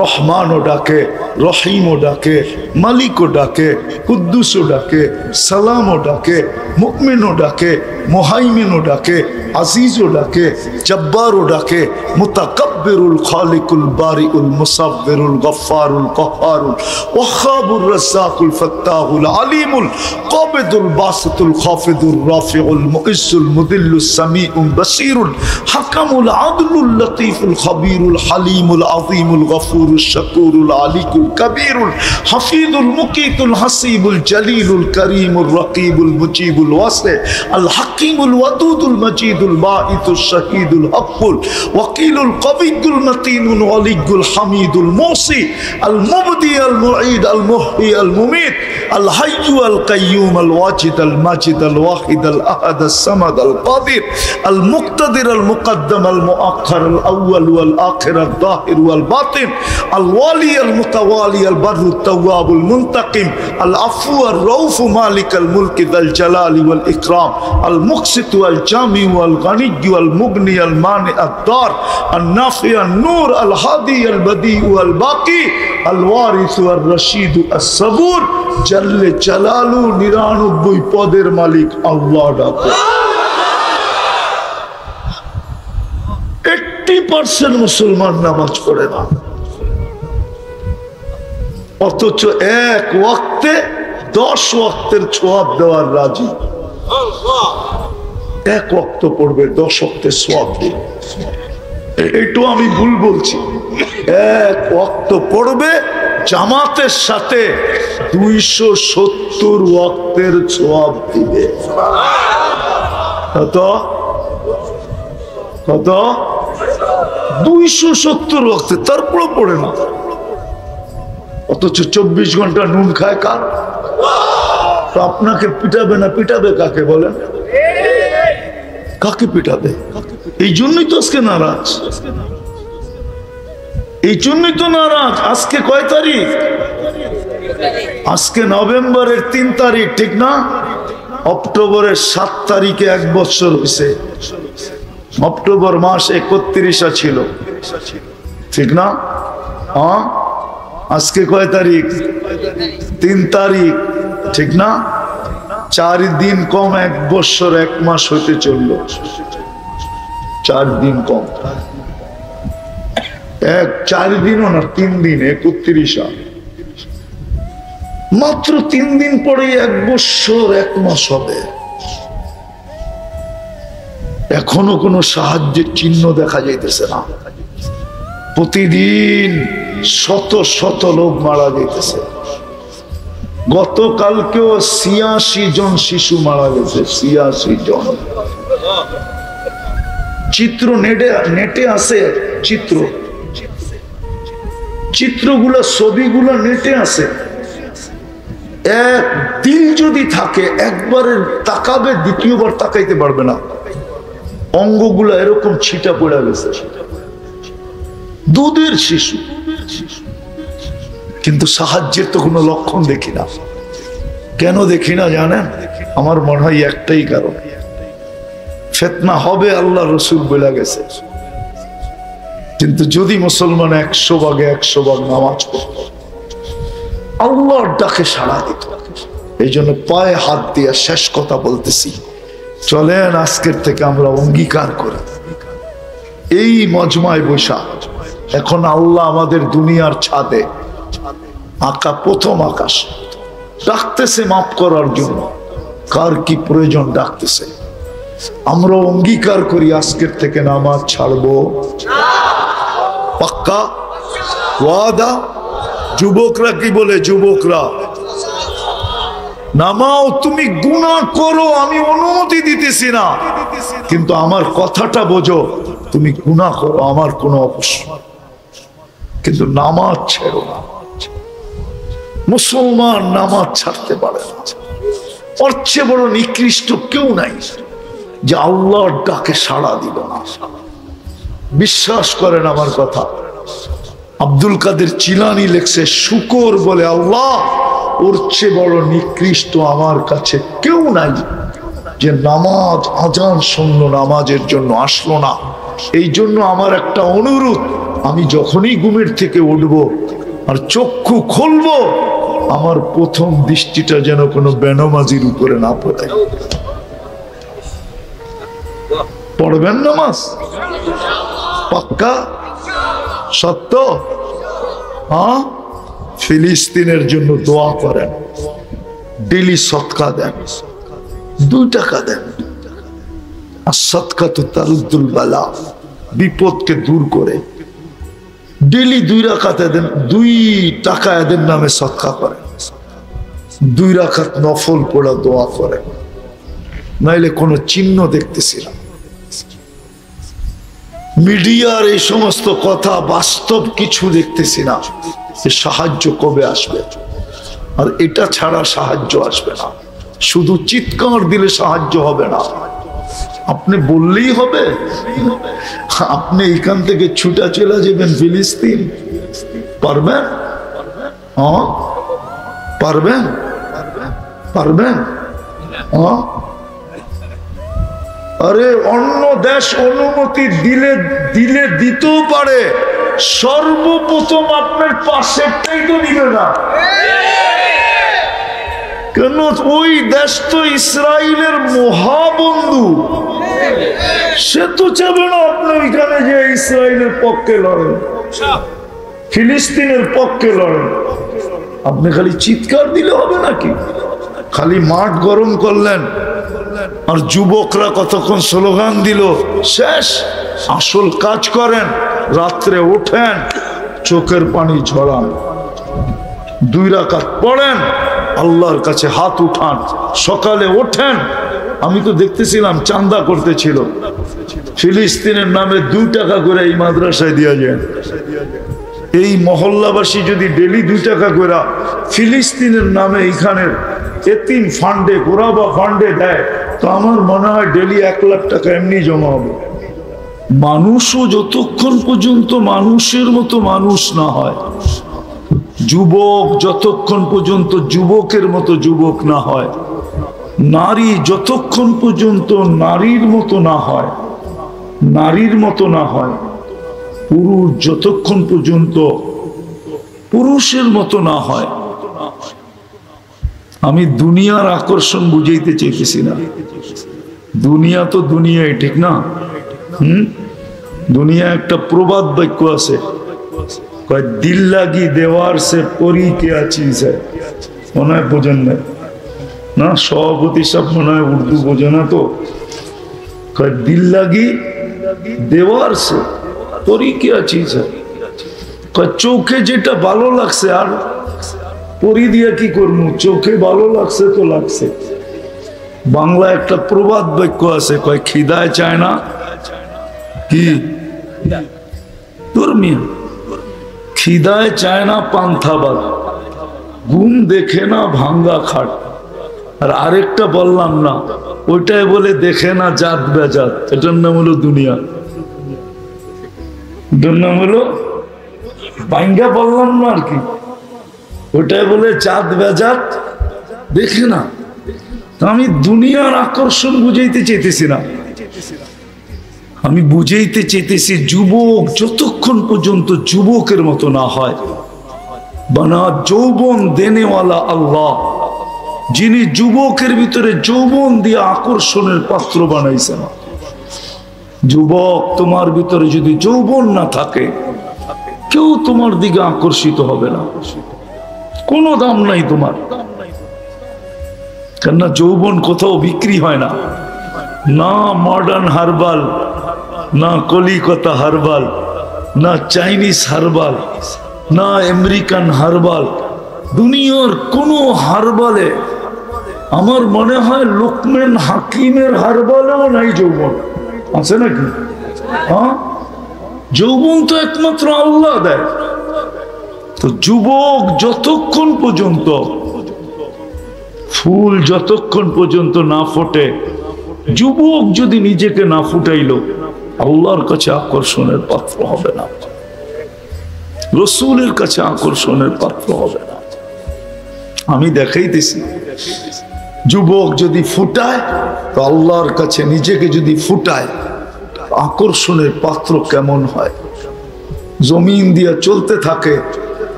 রহমানও ডাকে, রহিমও ডাকে, মালিকও ডাকে, কুদ্দুসও ডাকে, সালামও ডাকে, মুমিনও ডাকে, মুহাইমিনও ডাকে, আজিজও ডাকে, জব্বারও ডাকে, মুতাকাব্বিরুল খালিকুল বারিউল মুসাব্বিরুল গফফারুল কহ্হারুল ওয়াহাবুর রাজ্জাকুল ফাত্তাহুল আলিমুল কাবিদুল বাসিতুল খাফিদুর রাফিউল মুইজ্জুল মুদিল্লুস সামিউল বাসীরুল হাকামুল আদলুল লতীফুল খবীরুল হালিমুল আযীমুল গফুরুশ শাকুরুল আলিকুল কবীরুল হাফিজুল মুকীতুল হাসিবুল জলিলুল করিমুর রকিবুল মুজিবুল ওয়াসি আল হাকিমুল ওয়াদুদুল মজিদুল বাঈতুশ শাহীদুল হকুল ওয়াকিলুল কবিয়ুল মতিনুল ওয়ালিয়ুল হামিদুল মুসি আল মুবদি আল মুঈদ আল মুহয়ি আল মুমীত আল হাইয়্যু আল কাইয়্যুম আল ওয়াজিদ আল মাজিদ আল ওয়াহিদ আল আহাদ আস সামাদ আল কাদির আল মুক্তাদির আল মুকদ্দম আল মুআখ্খার আল আউয়াল ওয়াল আখির আল যাহির ওয়াল বাতিন আল ওয়ালি আল মুতাওয়ালি আল বাররু তাওয়াব আল মুনতাকিম আল আফু আর রউফ মালিক আল মুলক যাল জালালি ওয়াল ইকরাম আল মুকসিত ওয়াল জামি ওয়াল গনি ওয়াল মুগনি আল মানি আদ দার আল নাফি আল নূর আল হাদি আল বদি ওয়াল বাকি আল ওয়ারিস ওয়াল রশিদ আস সাবুর জাল্লে জালালু 99 পদের মালিক আল্লাহ ডাকো। 80% মুসলমান নামাজ পড়ে না, অথচ এক ওয়াক্তে 10 ওয়াক্তের সওয়াব দেওয়ার রাজি। এক ওয়াক্ত পড়বে, 10 ওয়াক্তের সওয়াব দিবে। এইটু আমি ভুল বলছি। এক ওয়াক্ত পড়বে, জামাতের সাথে 270 ওয়াক্তের সওয়াব দিবে। কত কত? 270 ওয়াক্তে, তারপরে পড়ে না। অথচ 24 ঘন্টা নুন খায় কার? তো আপনাকে পিটাবে না, পিটাবে কাকে বলেন? কাকে পিটাবে? এই জন্যই তো আজকে নারাজ, এই জন্যই তো নারাজ। আজকে কয় তারিখ? আজকে নভেম্বরের 3 তারিখ, ঠিক না? অক্টোবরের 7 তারিখে 1 বছর হয়েছে। অক্টোবর মাস 31 ছিল, ঠিক না? হ্যাঁ, আজকে কয় তারিখ? 3 তারিখ, ঠিক না? 4 দিন কম 1 বছর 1 মাস হতে চলল। 4 দিন কম, 4 দিনও না, 3 দিন, 31। মাত্র 3 দিন পরে 1 বছর 1 মাস হবে। এখনো কোনো সাহায্যের চিহ্ন দেখা যাইতেছে না। প্রতিদিন শত শত লোক মারা যাইতেছে। গতকালকেও 86 জন শিশু মারা গেছে। 86 জন। চিত্র নেটে আছে, চিত্রগুলো, ছবিগুলো নেটে আছে। এক দিল যদি থাকে, একবারে তাকাবে, দ্বিতীয়বার তাকাইতে পারবে না। অঙ্গগুলো এরকম ছিটা পড়ে গেছে। দুধের শিশু, কিন্তু সাহায্যের তো কোনো লক্ষণ দেখি না। কেন দেখি না জানেন? আমার মনে হয় একটাই কারণ, ফিতনা হবে আল্লাহ রসুল বলে গেছে। কিন্তু যদি মুসলমান 100 ভাগে 100 ভাগ নামাজ পড়ত, আল্লাহর ডাকে সাড়া দিত। এই জন্য পায়ে হাত দিয়ে শেষ কথা বলতেছি, চলেন আজকের থেকে আমরা অঙ্গীকার করি, এই মজমায় বৈশা এখন আল্লাহ আমাদের দুনিয়ার ছাদে আঁকা প্রথম আকাশ ডাকতেছে মাফ করার জন্য। কার কি প্রয়োজন ডাকতেছে, আমরা অঙ্গীকার করি আজকের থেকে নামাজ ছাড়বো। পাক্কা ওয়াদা? যুবকরা কি বলে? যুবকরা নামাও, তুমি গুনাহ করো, আমি অনুমতি দিতেছি না, কিন্তু আমার কথাটা বোঝো, তুমি গুনাহ করো, আমার কোনো অবশ্যই, কিন্তু নামাজ ছেড়ো না। মুসলমান নামাজ ছাড়তে পারে না। ওর চেয়ে বড় নিকৃষ্ট কেউ নাই যে আল্লাহর ডাকে সাড়া দিল না। বিশ্বাস করেন আমার কথা। আব্দুল কাদের চিলানি লেখছে, শুকর বলে আল্লাহ, ওর চেয়ে বড় নিকৃষ্ট আমার কাছে কেউ নাই যে নামাজ আজান শুনলো, নামাজের জন্য আসলো না। এই জন্য আমার একটা অনুরোধ, আমি যখনই ঘুমের থেকে উঠবো আর চক্ষু খুলবো, আমার প্রথম দৃষ্টিটা যেন কোনো বেনামাজির উপরে না পড়ে। পড়বেন নামাজ? পাক্কা? সত্য? হ্যাঁ। ফিলিস্তিনের জন্য দোয়া করেন, ডেলি সদকা দেন, 2 টাকা দেন। আর সদকা তো তারুদ্দুল বালা, বিপদকে দূর করে। ডেলি 2 রাকাত দেন, 2 টাকা এদের নামে সদকা করেন, 2 রাকাত নফল পড়া দোয়া করেন। নাইলে কোনো চিহ্ন দেখতেছি না। মিডিয়ার এই সমস্ত কথা, বাস্তব কিছু দেখতেছি না। সাহায্য কবে আসবে? আর এটা ছাড়া সাহায্য আসবে না। শুধু চিৎকার দিলে সাহায্য হবে না, আপনি বললেই হবে। আপনি এখান থেকে ছুটা চলে যাবেন ফিলিস্তিন, পারবেন? হ্যাঁ পারবেন? পারবেন? হ্যাঁ। আরে অন্য দেশ অনুমতি দিলে দিতেও পারে, সর্বপ্রথম আপনার পাশেরটাই তো নিবে না। কেন? ওই দেশ তো ইসরায়েলের মহাবন্ধু, সে তো চাবে না আপনি ওইখানে যে ইসরায়েলের পক্ষে লড়েন, ফিলিস্তিনের পক্ষে লড়েন। আপনি খালি চিৎকার দিলে হবে নাকি? খালি মাঠ গরম করলেন আর যুবকরা কতক্ষণ স্লোগান দিল, শেষ। আসল কাজ করেন, রাত্রে ওঠেন, চোখের পানি ঝরান, 2 রাকাত পড়েন, আল্লাহর কাছে হাত উঠান, সকালে ওঠেন। আমি তো দেখতেছিলাম চাঁদা করতেছিল, ফিলিস্তিনের নামে 2 টাকা করে এই মাদ্রাসায় দিয়া যায়। এই মহল্লাবাসী যদি ডেলি 2 টাকা করে ফিলিস্তিনের নামে এখানের এতিম ফান্ডে, গোরাবা ফান্ডে দেয়, তো আমার মনে হয় ডেলি 1 লাখ টাকা এমনি জমা হবে। মানুষও যতক্ষণ পর্যন্ত মানুষের মতো মানুষ না হয়, যুবক যতক্ষণ পর্যন্ত যুবকের মতো যুবক না হয়, নারী যতক্ষণ পর্যন্ত নারীর মতো না হয়, নারীর মতো না হয়, পুরুষ যতক্ষণ পর্যন্ত পুরুষের মতো না হয়। আমি দুনিয়ার আকর্ষণ বুঝাইতে চাইতেছি না। দুনিয়া তো দুনিয়াই, ঠিক না? দুনিয়া একটা প্রবাদ বাক্য আছে, কয় দিল লাগি দেওয়ার সে পরি কে আছিস, মনে হয় বোঝেন না? সভাপতি সব মনে হয় উর্দু বোঝে না। তো কয় দিল লাগি দেওয়ার সে পরি কে আছিস, কয় চোখে যেটা ভালো লাগছে, আর পরি দিয়া কি করবো, চোখে ভালো লাগছে তো লাগছে। বাংলা একটা প্রবাদ বাক্য আছে, কয় খিদায় চায় না কি ধর্মীয়, খিদায় চায় না পান্থা ভাত, ঘুম দেখে না ভাঙ্গা খাট। আর আরেকটা বললাম না, ওইটাই বলে দেখে না জাত বেজাত। এটার নাম হলো দুনিয়া, এটার নাম হলো ভাঙ্গা বললাম না আর কি, ওইটাই বলে জাত বেজাত দেখে না। আমি দুনিয়ার আকর্ষণ বুঝাইতে চাইতেছি না, আমি বুঝাইতে চেয়েছি, যুবক যতক্ষণ পর্যন্ত যুবকের মতো না হয়, বানা যৌবন দেনেওয়ালা আল্লাহ, যিনি যুবকের ভিতরে যৌবন দিয়ে আকর্ষণের পাত্র বানাইছেন। যুবক, তোমার ভিতরে যদি যৌবন না থাকে, কেউ তোমার দিকে আকর্ষিত হবে না, কোনো দাম নাই তোমার। কেননা যৌবন কোথাও বিক্রি হয় না, না মডার্ন হার্বাল, না কলিকাতা হার্বাল, না চাইনিজ হার্বাল, না আমেরিকান হার্বাল, দুনিয়ার কোন হার্বালে আমার মনে হয় লোকমান হাকিমের হার্বালেও নাই যৌবন। আছে নাকি? হ্যাঁ, যৌবন তো একমাত্র আল্লাহ দেয়। তো যুবক যতক্ষণ পর্যন্ত, ফুল যতক্ষণ পর্যন্ত না ফোটে, যুবক যদি নিজেকে না ফুটাইল, আল্লাহর কাছে আকর্ষণের পাত্র হবে না, রসুলের কাছে আকর্ষণের পাত্র হবে না। আমি দেখাইতেছি, যুবক যদি ফুটায়, তো আল্লাহর কাছে নিজেকে যদি ফুটায়, আকর্ষণের পাত্র কেমন হয়। জমিন দিয়া চলতে থাকে,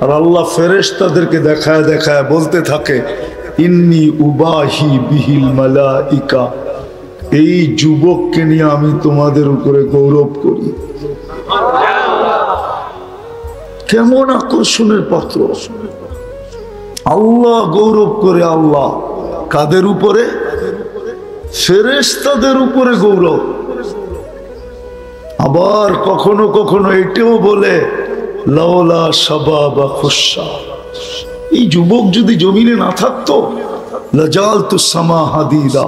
আর আল্লাহ ফেরেশতাদেরকে দেখায় দেখায় বলতে থাকে, ইন্নী উবাহি বিহিল মালাইকা, এই যুবককে নিয়ে আমি তোমাদের উপরে গৌরব করি। কেমন আকর্ষণের পাত্র! আল্লাহ গৌরব করে। আল্লাহ কাদের উপরে? ফেরেশতাদের উপরে গৌরব। আবার কখনো কখনো এটাও বলে, লাওলা শাবাবা খুশা, এই যুবক যদি জমিনে না থাকতো, লাজালতু সামা হাদিদা,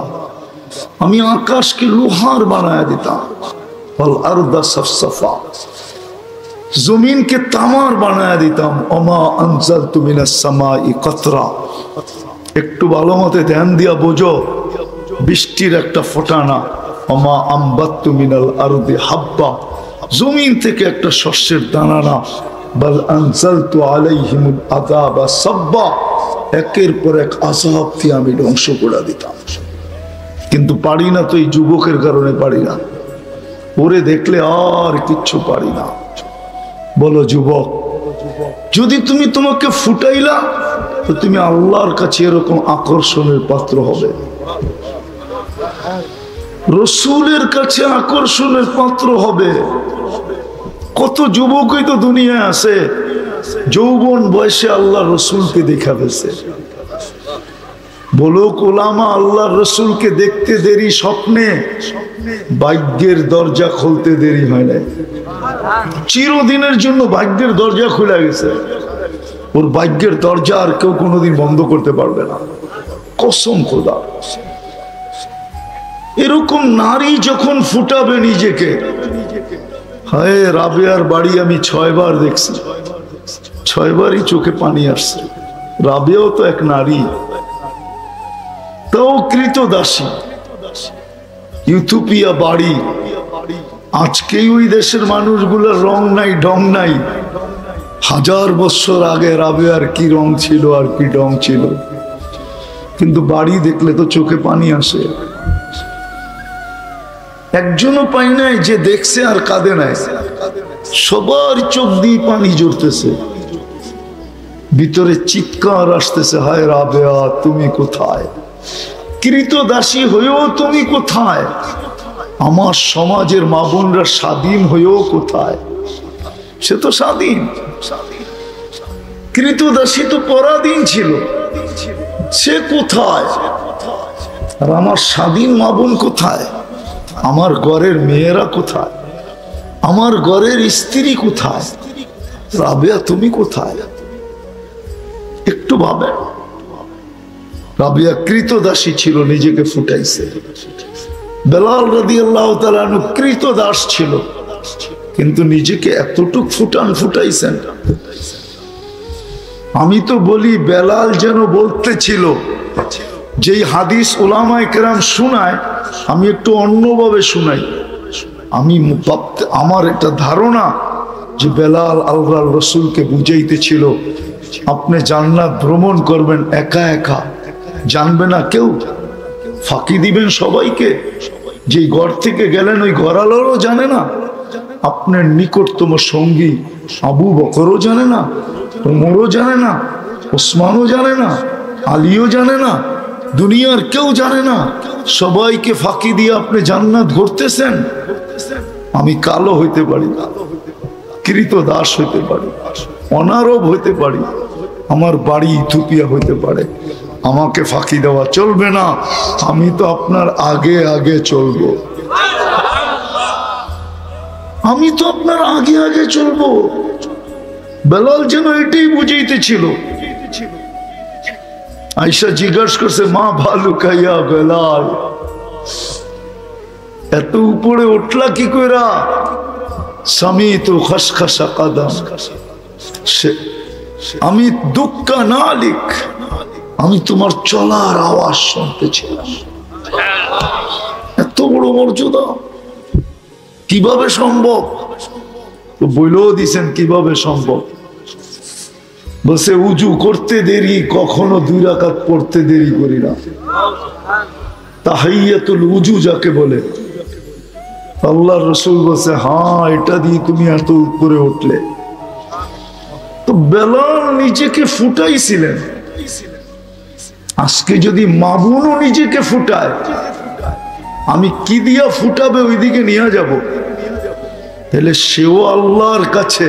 আমি আকাশকে লোহার বানায় দিতাম, ওয়াল আরদা সাফসাফা, জমিনকে তামার বানায় দিতাম, ওমা আনজালতু মিনাস সামাই কতরা। একটু ভালো মতে ধ্যান দিয়া বোঝো, বৃষ্টির একটা ফোঁটানা, ওমা আম্বাত্তু মিনাল আরদি হাব্বা, জমিন থেকে একটা শস্যের দানা না, বাল আনজালতু আলাইহিমুল আযাবা সাব্বা, একের পর এক আযাব দিয়ে আমি ধ্বংস করে দিতাম। কিন্তু পারি না তো, এই যুবকের কারণে পারি না। ওরে দেখলে আর কিচ্ছু পারি না। বলো যুবক, যদি তুমি তোমাকে ফুটাইলা, তো তুমি আল্লাহর কাছে এরকম আকর্ষণের পাত্র হবে, রসুলের কাছে আকর্ষণের পাত্র হবে। কত যুবকই তো দুনিয়ায় আছে, যৌবন বয়সে আল্লাহ রসুলকে দেখা পেয়েছে। বলো ওলামা আল্লাহ রসুলকে দেখতে দেরি, স্বপ্নে, ভাগ্যের দরজা খুলতে দেরি হয় না। চিরদিনের জন্য ভাগ্যের দরজা খুলে গেছে, ওর ভাগ্যের দরজা আর কেউ কোনোদিন বন্ধ করতে পারবে না, কসম খোদা। এরকম নারী যখন ফুটাবে নিজেকে, হায় রাবেয়ার বাড়ি আমি 6 বার দেখছি, 6 বারই চোখে পানি আসছে। রাবেয়াও তো এক নারী, তাও কৃতদাসী, ইউথোপিয়া বাড়ি। আজকেই ওই দেশের মানুষগুলোর রং নাই, ঢং নাই। 1000 বছর আগে রাবেয়ার কি রং ছিল আর কি ঢং ছিল, কিন্তু বাড়ি দেখলে তো চোখে পানি আসে। একজনও পাই নাই যে দেখছে আর কাঁদে নাই, সবার চোখ দিয়ে পানি জড়তেছে, ভিতরে চিৎকার আসতেছে, হায় রাবেয়া তুমি কোথায়? কৃতদাসী হয়েও তুমি কোথায়? আমার সমাজের মা বোনরা স্বাধীন হয়েও কোথায়? সে তো স্বাধীন, কৃতদাসী তো পরাধীন ছিল, সে কোথায়? আর আমার স্বাধীন মা বোন কোথায়? আমার ঘরের মেয়েরা কোথায়? আমার ঘরের স্ত্রী কোথায়? রাবেয়া তুমি কোথায়? একটু ভাবে। রাবেয়া কৃতদাসী ছিল, নিজেকে ফুটাইছে। বেলাল রাদিয়াল্লাহু তাআলা আনহু কৃতদাস ছিল, কিন্তু নিজেকে এতটুক ফুটাইছেন। আমি তো বলি বেলাল যেন বলতেছিল, যেই হাদিস উলামায়ে কেরাম শোনায়, আমি একটু অন্যভাবে শুনাই। আমি আমার একটা ধারণা যে বেলাল আল্লাহর রসুলকে বুঝাইতেছিল, আপনি জান্নাত ভ্রমণ করবেন একা একা, জানবে না কেউ, ফাঁকি দিবেন সবাইকে, যে ঘর থেকে গেলেন ওই ঘরালোরও জানে না, আপনার নিকটতম সঙ্গী আবু বকরও জানে না, ওমরও জানে না, ওসমানও জানে না, আলীও জানে না, দুনিয়ার কেউ জানে না। সবাইকে ফাঁকি দিয়ে আপনি জান্নাত ঘুরতেছেন। আমি কালো হইতে পারি, কৃত দাস হইতে পারি, অনারব হইতে পারি, আমার বাড়ি ইথিওপিয়া হইতে পারে, আমাকে ফাঁকি দেওয়া চলবে না। আমি তো আপনার আগে আগে চলবো, আমি তো আপনার আগে আগে চলবো। বেলাল যেন এটাই বুঝাইতেছিল। আয়েশা জিজ্ঞাসা করছে, মা ভালু খাইয়া বেলাল, এত উপরে উঠলা কি কইরা? স্বামী তো খসখসা কাদাম, আমি দুঃখা না লিখ, আমি তোমার চলার আওয়াজ শুনতেছিলাম। এত বড় মর্যাদা কিভাবে সম্ভব? তো বইলেও দিছেন কিভাবে সম্ভব। বসে উজু করতে দেরি, কখনো 2 রাকাত পড়তে দেরি করি না। তাহিয়াতুল উজু যাকে বলে, আল্লাহর রাসূল বলছে, হ্যাঁ এটা দিয়ে তুমি এত উপরে উঠলে। তো বেলাল নিজেকে ফুটাইছিলেন। আজকে যদি মামুনও নিজেকে ফুটায়, আমি কি দিয়া ফুটাবে ওইদিকে নিয়ে যাব, তাহলে সেও আল্লাহর কাছে।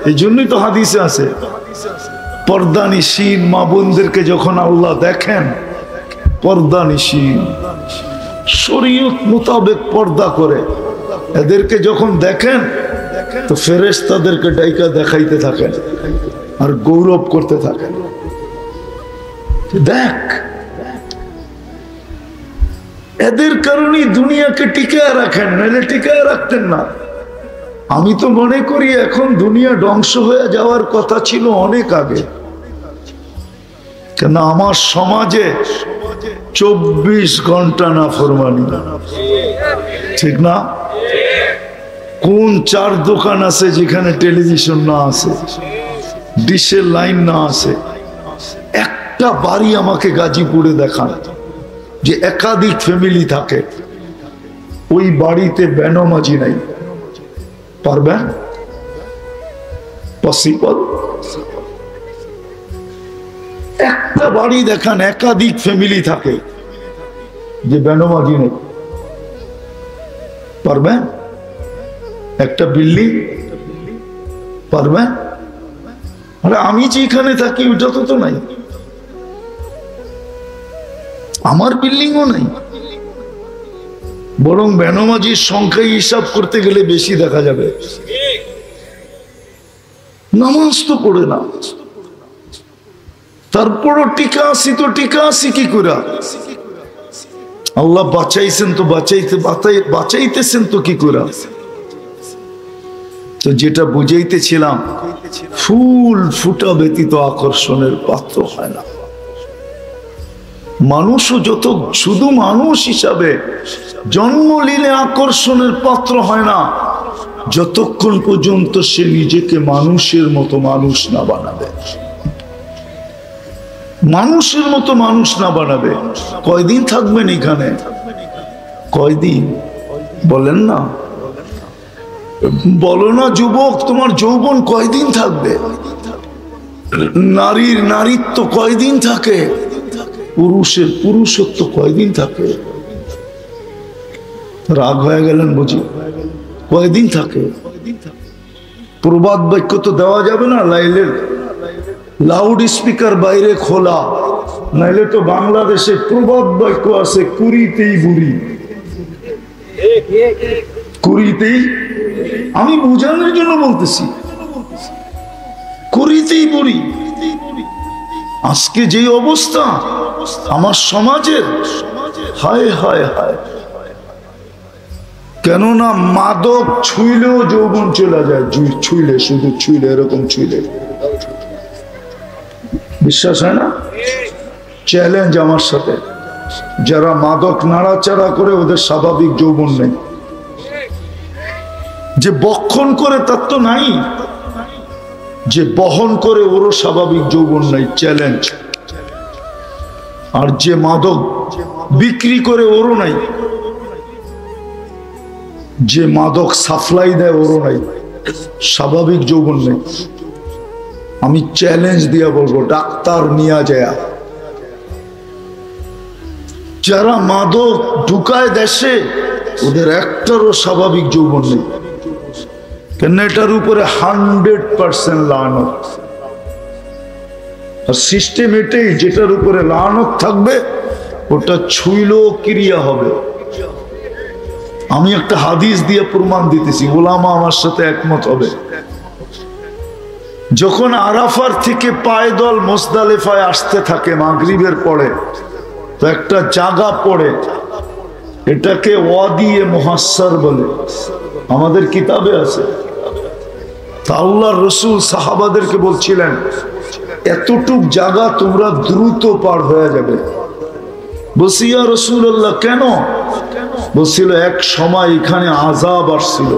এই জন্যই তো হাদিসে আছে, পর্দানিশীন মা বোনদেরকে যখন আল্লাহ দেখেন, পর্দানিশীন শরীয়ত মোতাবেক পর্দা করে, এদেরকে যখন দেখেন তো ফেরেশতাদেরকে ডাইকা দেখাইতে থাকেন আর গৌরব করতে থাকেন। দেখ, এদের কারণেই দুনিয়াকে টিকায় রাখেন, নাহলে টিকায় রাখতেন না। আমি তো মনে করি এখন দুনিয়া ধ্বংস হয়ে যাওয়ার কথা ছিল অনেক আগে। কেন আমার সমাজে 24 ঘন্টা না ফরমানি, ঠিক না? কোন 4 দোকান আছে যেখানে টেলিভিশন না আছে, ডিশের লাইন না আছে? একটা বাড়ি আমাকে গাজীপুরে দেখান যে একাধিক ফ্যামিলি থাকে, ওই বাড়িতে বেনামাজি নাই। পারবেন? পসিবল? একটা বাড়ি দেখান একাধিক ফ্যামিলি থাকে যে বেনামাজি নেই। পারবেন? একটা বিল্ডিং পারবেন? আরে আমি যেখানে থাকি ওটা তো নাই, আমার বিল্ডিংও নাই, বরং বেনামাজির সংখ্যায় হিসাব করতে গেলে বেশি দেখা যাবে। নামাজ তো পড়ে না, তারপরও টিকা আসি তো টিকা আসি কি করে? আল্লাহ বাঁচাইছেন তো বাঁচাইতেছেন তো কি করে? তো যেটা বুঝাইতেছিলাম, ফুল ফুটা ব্যতীত আকর্ষণের পাত্র হয় না। মানুষও যত শুধু মানুষ হিসাবে জন্ম নিলে আকর্ষণের পাত্র হয় না, যতক্ষণ পর্যন্ত সে নিজেকে মানুষের মতো মানুষ না বানাবে। মানুষের মতো মানুষ না বানাবে। কয়দিন থাকবেন এখানে? কয়দিন বলেন না? বলো না যুবক, তোমার যৌবন কয়দিন থাকবে? নারীর নারীত্ব কয়দিন থাকে? পুরুষের পুরুষত্ব কয়দিন থাকে? রাগ হয়ে গেলেন বুঝি? কয়দিন থাকে? প্রবাদ বাক্য তো দেওয়া যাবে না, লাইলের লাউড স্পিকার বাইরে খোলা, নাইলে তো বাংলাদেশে প্রবাদ বাক্য আছে, কুড়িতেই বুড়ি, কুড়িতেই। আমি বুঝানোর জন্য বলতেছি, কুড়িতেই বুড়ি। আজকে যে অবস্থা আমার সমাজের, হায় হায় হায়। কেননা মাদক ছুঁইলেও যৌবন চলে যায়, ছুঁইলে, শুধু ছুঁইলে, এরকম ছুঁইলে। বিশ্বাস হয় না? চ্যালেঞ্জ আমার সাথে, যারা মাদক নাড়াচাড়া করে ওদের স্বাভাবিক যৌবন নেই। যে বক্ষণ করে তার তো নাই, যে বহন করে ওরও স্বাভাবিক যৌবন নাই, চ্যালেঞ্জ। আর যে মাদক বিক্রি করে ওরও নাই। যে মাদক সাপ্লাই দেয় ওরও নাই, স্বাভাবিক যৌবন নেই। আমি চ্যালেঞ্জ দিয়ে বলবো, ডাক্তার নিয়ে যায় যারা মাদক ঢুকায় দেশে, ওদের একটারও স্বাভাবিক যৌবন নেই। কেন? এটার উপরে 100% লানত। আর সিস্টেম এটাই, যেটার উপরে লানত থাকবে ওটা ছুইলেও ক্রিয়া হবে। আমি একটা হাদিস দিয়ে প্রমাণ দিতেছি, ওলামা আমার সাথে একমত হবে। যখন আরাফার থেকে পায়দল মুজদালিফায় আসতে থাকে মাগরিবের পরে, তো একটা জায়গা পড়ে, এটাকে ওয়াদিয়ে মুহাসসার বলে, আমাদের কিতাবে আছে। তা আল্লাহর রাসূল সাহাবাদেরকে বলছিলেন, এতটুক জায়গা তোমরা দ্রুত পার হয়ে যাবে। বলছি, ইয়া রাসূলুল্লাহ কেন? বলছিল, এক সময় এখানে আযাব আসছিল।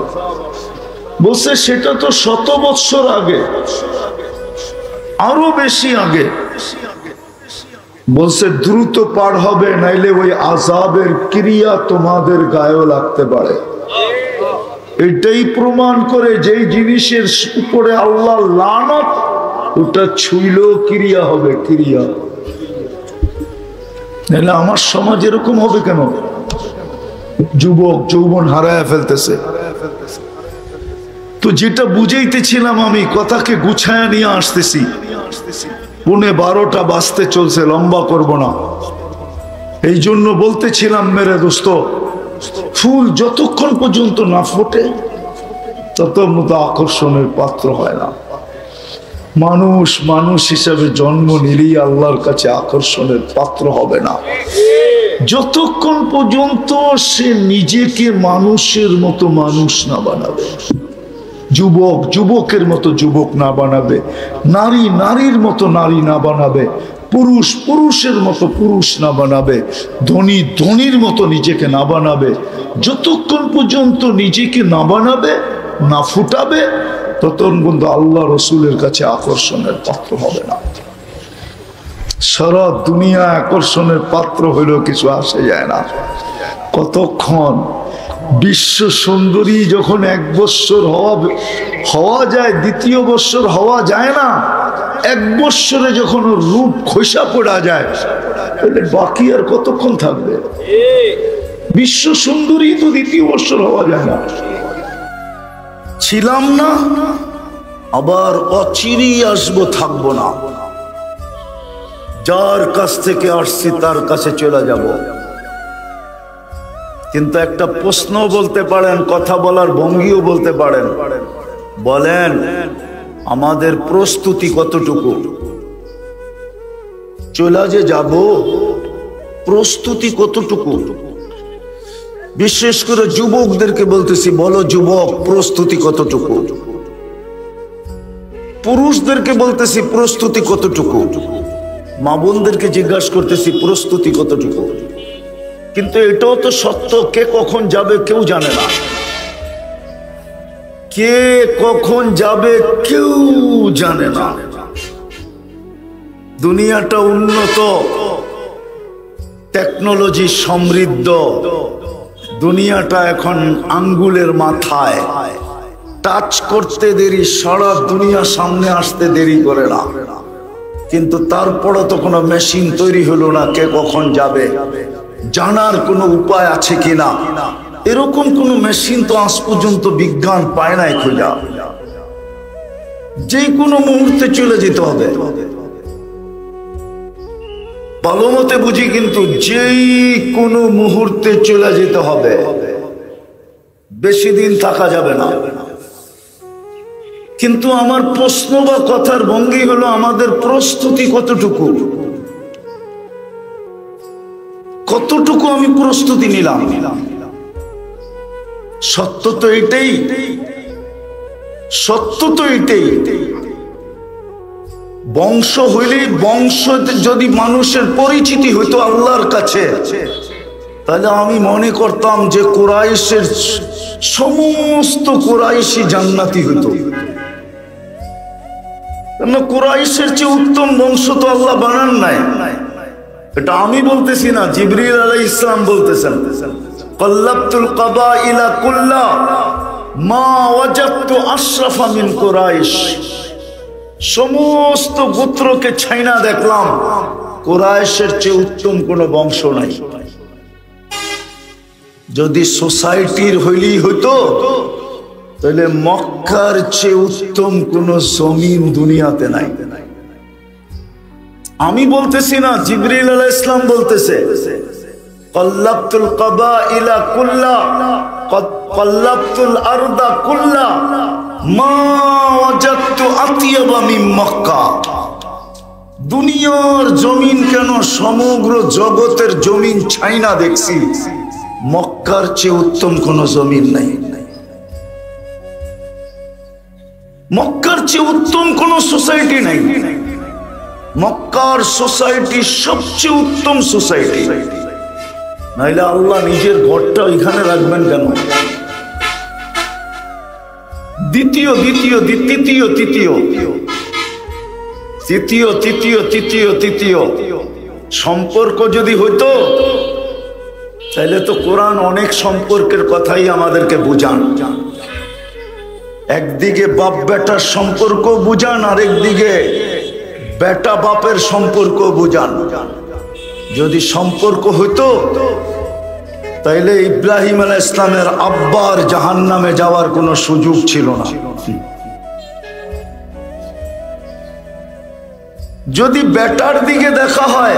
বলছে, সেটা তো 100 বছর আগে, আরো বেশি আগে। বলছে, দ্রুত পার হবে, নাইলে ওই আযাবের ক্রিয়া তোমাদের গায়েও লাগতে পারে। এটাই প্রমাণ করে যেই জিনিসের উপরে আল্লাহর লানত, ওটা ছুইলেও ক্রিয়া হবে, ক্রিয়া। নাইলে আমার সমাজ এরকম হবে কেন? যুবক যৌবন হারায় ফেলতেছে। তো যেটা বুঝাইতেছিলাম, আমি কথাকে গুছায়া নিয়ে আসতেছি। 11:15 বাজতে চলছে, লম্বা করব না। এই জন্য বলতেছিলাম, মেরে দোস্ত, ফুল যতক্ষণ পর্যন্ত না ফোটে তত মতো আকর্ষণের পাত্র হয় না। মানুষ মানুষ হিসাবে জন্ম নিলেই আল্লাহর কাছে আকর্ষণের পাত্র হবে না, যতক্ষণ পর্যন্ত সে নিজেকে মানুষের মতো মানুষ না বানাবে, যুবক যুবকের মতো যুবক না বানাবে, নারী নারীর মতো নারী না বানাবে, পুরুষ পুরুষের মতো পুরুষ না বানাবে, ধনী ধনীর মতো নিজেকে না বানাবে, যতক্ষণ পর্যন্ত নিজেকে না বানাবে, না ফুটাবে, ততক্ষণ পর্যন্ত আল্লাহ রসুলের কাছে আকর্ষণের পাত্র হবে না। সারা দুনিয়া আকর্ষণের পাত্র হইলেও কিছু আসে যায় না। কতক্ষণ? বিশ্ব সুন্দরী যখন 1 বৎসর হওয়া যায়, 2য় বৎসর হওয়া যায় না, 1 বৎসরে যখন ওর রূপ খসা পড়া যায়, তাহলে বাকি আর কতক্ষণ থাকবে? বিশ্ব সুন্দরী তো 2য় বৎসর হওয়া যায় না। ছিলাম না, আবার অচিরেই আসবো, থাকবো না। যার কাছ থেকে আসছি তার কাছে চলে যাব। কিন্তু একটা প্রশ্ন বলতে পারেন, কথা বলার ভঙ্গিও বলতে পারেন। বলেন, আমাদের প্রস্তুতি কতটুকু? চলে যে যাব, প্রস্তুতি কতটুকু? বিশেষ করে যুবকদেরকে বলতেছি, বলো যুবক, প্রস্তুতি কতটুকু? পুরুষদেরকে বলতেছি, প্রস্তুতি কতটুকু? মা বোনদেরকে জিজ্ঞাসা করতেছি, প্রস্তুতি কতটুকু? কিন্তু এটাও তো সত্য, কে কখন যাবে কেউ জানে না। কে কখন যাবে কেউ জানে না। দুনিয়াটা উন্নত, টেকনোলজি সমৃদ্ধ, দুনিয়াটা এখন আঙ্গুলের মাথায়, টাচ করতে দেরি, সারা দুনিয়া সামনে আসতে দেরি করে না। কিন্তু তারপরও তো কোনো মেশিন তৈরি হলো না কে কখন যাবে, জানার কোনো উপায় আছে কিনা। এরকম কোনো মেশিন তো আজ পর্যন্ত বিজ্ঞান পায় নাই খোঁজা। যে কোনো মুহূর্তে চলে যেতে হবে, ভালো মতে বুঝি, কিন্তু যেই কোনো মুহূর্তে চলে যেতে হবে, বেশি দিন থাকা যাবে না। কিন্তু আমার প্রশ্ন বা কথার ভঙ্গি হলো, আমাদের প্রস্তুতি কতটুকু? কতটুকু আমি প্রস্তুতি নিলাম? সত্য তো এটাই, সত্য তো এটাই। বংশ হইলেই, বংশ যদি মানুষের পরিচিতি হইতো আল্লাহর কাছে, তাহলে আমি মনে করতাম যে কুরাইশের সমস্ত কুরাইশি জান্নাতি হইতো। কুরাইশের চেয়ে উত্তম বংশ তো আল্লাহ বানান নাই। এটা আমি বলতেছি না, জিবরিল আলাইহিস সালাম বলতেছেন। কল্লাবতুল কাবাইলা কুল্লা মা ওয়াজাদতু আশরাফা মিন কুরাইশ, সমস্ত গোত্রকে ছাইনা দেখলাম, কুরাইশের চেয়ে উত্তম কোন বংশ নাই। যদি সোসাইটির হইলেই হইতো তাহলে মক্কার চেয়ে উত্তম কোন জমিন দুনিয়াতে নাই। আমি বলতেছি না, জিবরিল আলাইহিস সালাম বলতেছে, কল্লাবতুল কাবাইলা কুল্লা কল্লাবতুল আরদা কুল্লা মা ওয়াজাদতু আতিয়াবা মিন মক্কা। দুনিয়ার জমিন কেন, সমগ্র জগতের জমিন ছাইনা দেখছি, মক্কার চেয়ে উত্তম কোন জমিন নাই। মক্কার চেয়ে উত্তম কোন সোসাইটি নাই। মক্কার সোসাইটি সবচেয়ে উত্তম সোসাইটি, নাইলে আল্লাহ নিজের ঘরটা এখানে রাখবেন কেন? দ্বিতীয় দ্বিতীয় তৃতীয় তৃতীয় তৃতীয় তৃতীয় তৃতীয় তৃতীয় সম্পর্ক যদি হইতো তাহলে তো কোরআন অনেক সম্পর্কের কথাই আমাদেরকে বুঝান। একদিকে বাপ বেটার সম্পর্ক বুঝান, আরেকদিকে বেটা বাপের সম্পর্ক বুঝান। যদি সম্পর্ক হইতো তাইলে ইব্রাহিম আলাইহিস সালামের আব্বার জাহান্নামে যাওয়ার কোনো সুযোগ ছিল না। যদি বেটার দিকে দেখা হয়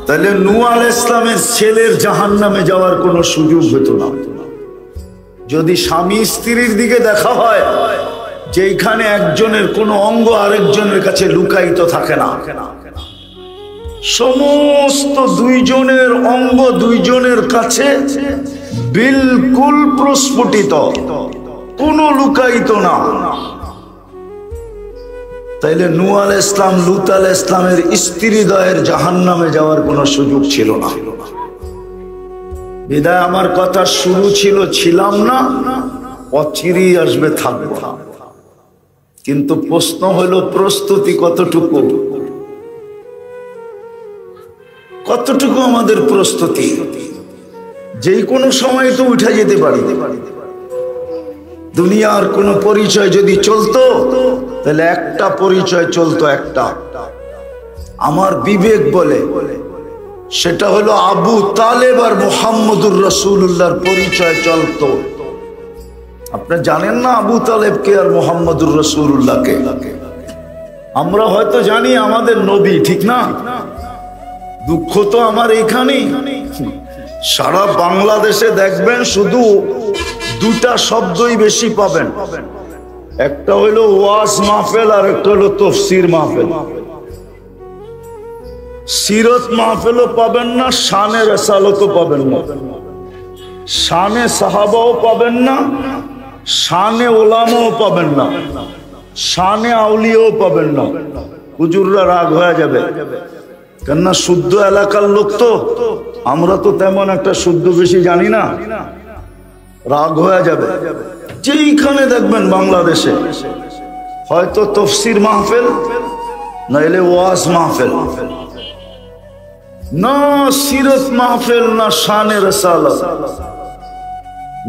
তাহলে নূহ আলাইহিস সালামের ছেলের জাহান্নামে যাওয়ার কোনো সুযোগ হতো না। যদি স্বামী স্ত্রীর দিকে দেখা হয়, যেখানে একজনের কোনো অঙ্গ আরেকজনের কাছে লুকায়িত থাকে না, সমস্ত দুইজনের অঙ্গ দুইজনের কাছে বিলকুল প্রস্ফুটিত, কোনো লুকায়িত না, তাইলে নূহ আলাইহিস সালাম লূত আলাইহিস সালামের স্ত্রীদ্বয়ের জাহান্নামে যাওয়ার কোনো সুযোগ ছিল না। বিদায় আমার কথা শুরু ছিল, ছিলাম না, অচিরেই আসবে, থাকবো। কিন্তু প্রশ্ন হলো প্রস্তুতি কতটুকু, কতটুকু আমাদের প্রস্তুতি? যেই কোনো সময় তো উঠে যেতে পারি। দুনিয়ার কোন পরিচয় যদি চলতো তাহলে একটা পরিচয় চলতো, একটা আমার বিবেক বলে, সেটা হলো আবু তালেব আর মুহাম্মদুর রাসূলুল্লাহর পরিচয় চলতো। আপনি জানেন না আবু তালেবকে আর মুহাম্মদুর রাসূলুল্লাহকে? আমরা হয়তো জানি আমাদের নবী, ঠিক না? দুঃখ তো আমার এইখানেই, সারা বাংলাদেশে দেখবেন শুধু দুটা শব্দই বেশি পাবেন, একটা হইলো ওয়াজ মাহফিল আর একটা হলো তাফসীর মাহফিল। সিরত মাহফিলও পাবেন না, শানে রাসালতও পাবেন না, শানে সাহাবাও পাবেন না, শানে ওলামাও পাবেন না, শানে আউলিয়াও পাবেন না। হুজুররা রাগ হয়ে যাবে, কেননা শুদ্ধ এলাকার লোক তো, আমরা তো তেমন একটা শুদ্ধ বেশি জানি না, রাগ হয়ে যাবে। যেইখানে দেখবেন বাংলাদেশে হয়তো তাফসীর মাহফিল, নাইলে ওয়াজ মাহফিল, না সিরত মাহফিল, না শানে রাসালত,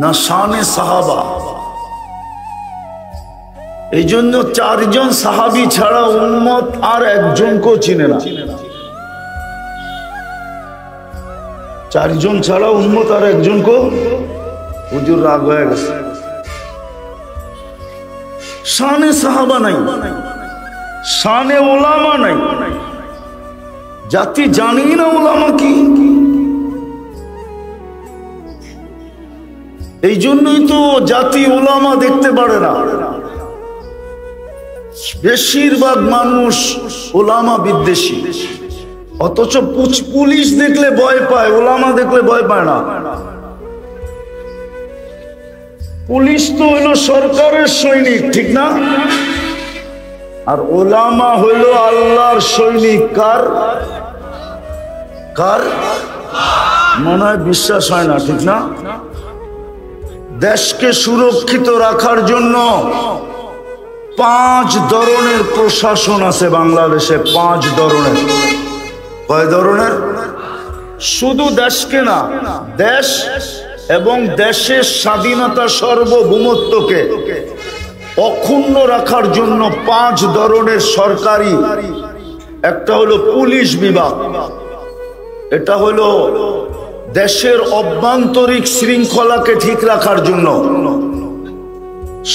না শানে সাহাবা। এই জন্য চারজন সাহাবী ছাড়া উম্মত আর একজনকেও চিনে না। চারজন ছাড়া উম্মত আর একজনকেও, হুজুর রাগ হয়ে গেছে। শানে সাহাবা নাই, শানে ওলামা নাই, জাতি জানি না ওলামা কি। এই জন্যই তো জাতি ওলামা দেখতে পারে না। বেশিরভাগ মানুষ ওলামা বিদ্বেষী, অথচ পুলিশ দেখলে ভয় পায়, ওলামা দেখলে ভয় পায় না। পুলিশ তো হইল সরকারের সৈনিক, ঠিক না? আর ওলামা হইল আল্লাহর সৈনিক। কার কার মনে হয় বিশ্বাস হয় না, ঠিক না? দেশকে সুরক্ষিত রাখার জন্য 5 ধরনের প্রশাসন আছে বাংলাদেশে, 5 ধরনের। কয় ধরনের? শুধু দেশকে না, দেশ এবং দেশের স্বাধীনতা সার্বভৌমত্বকে অক্ষুণ্ণ রাখার জন্য 5 ধরনের সরকারি, একটা হলো পুলিশ বিভাগ, এটা হলো দেশের অভ্যন্তরীণ শৃঙ্খলাকে ঠিক রাখার জন্য,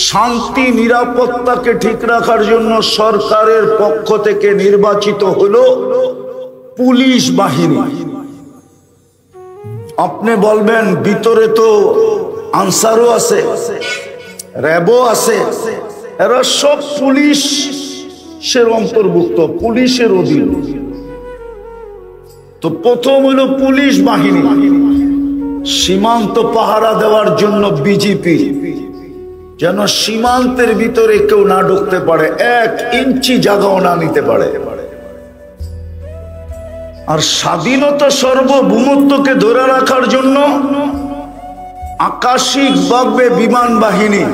শান্তি নিরাপত্তাকে ঠিক রাখার জন্য সরকারের পক্ষ থেকে নির্বাচিত হলো পুলিশ বাহিনী। আপনি বলবেন ভিতরে তো আনসারও আছে, র্যাবও আছে, এরা সব পুলিশের অন্তর্ভুক্ত, পুলিশের অধীন। তো প্রথম হলো পুলিশ বাহিনী, সীমান্ত পাহারা দেওয়ার জন্য বিজিপি, যেন সীমান্তের ভিতরে কেউ না ঢুকতে পারে, 1 ইঞ্চি জায়গাও না নিতে পারে। আর স্বাধীনতা সার্বভৌমত্বকে ধরে রাখার জন্য আকাশিক ভাবে বিমান বাহিনী,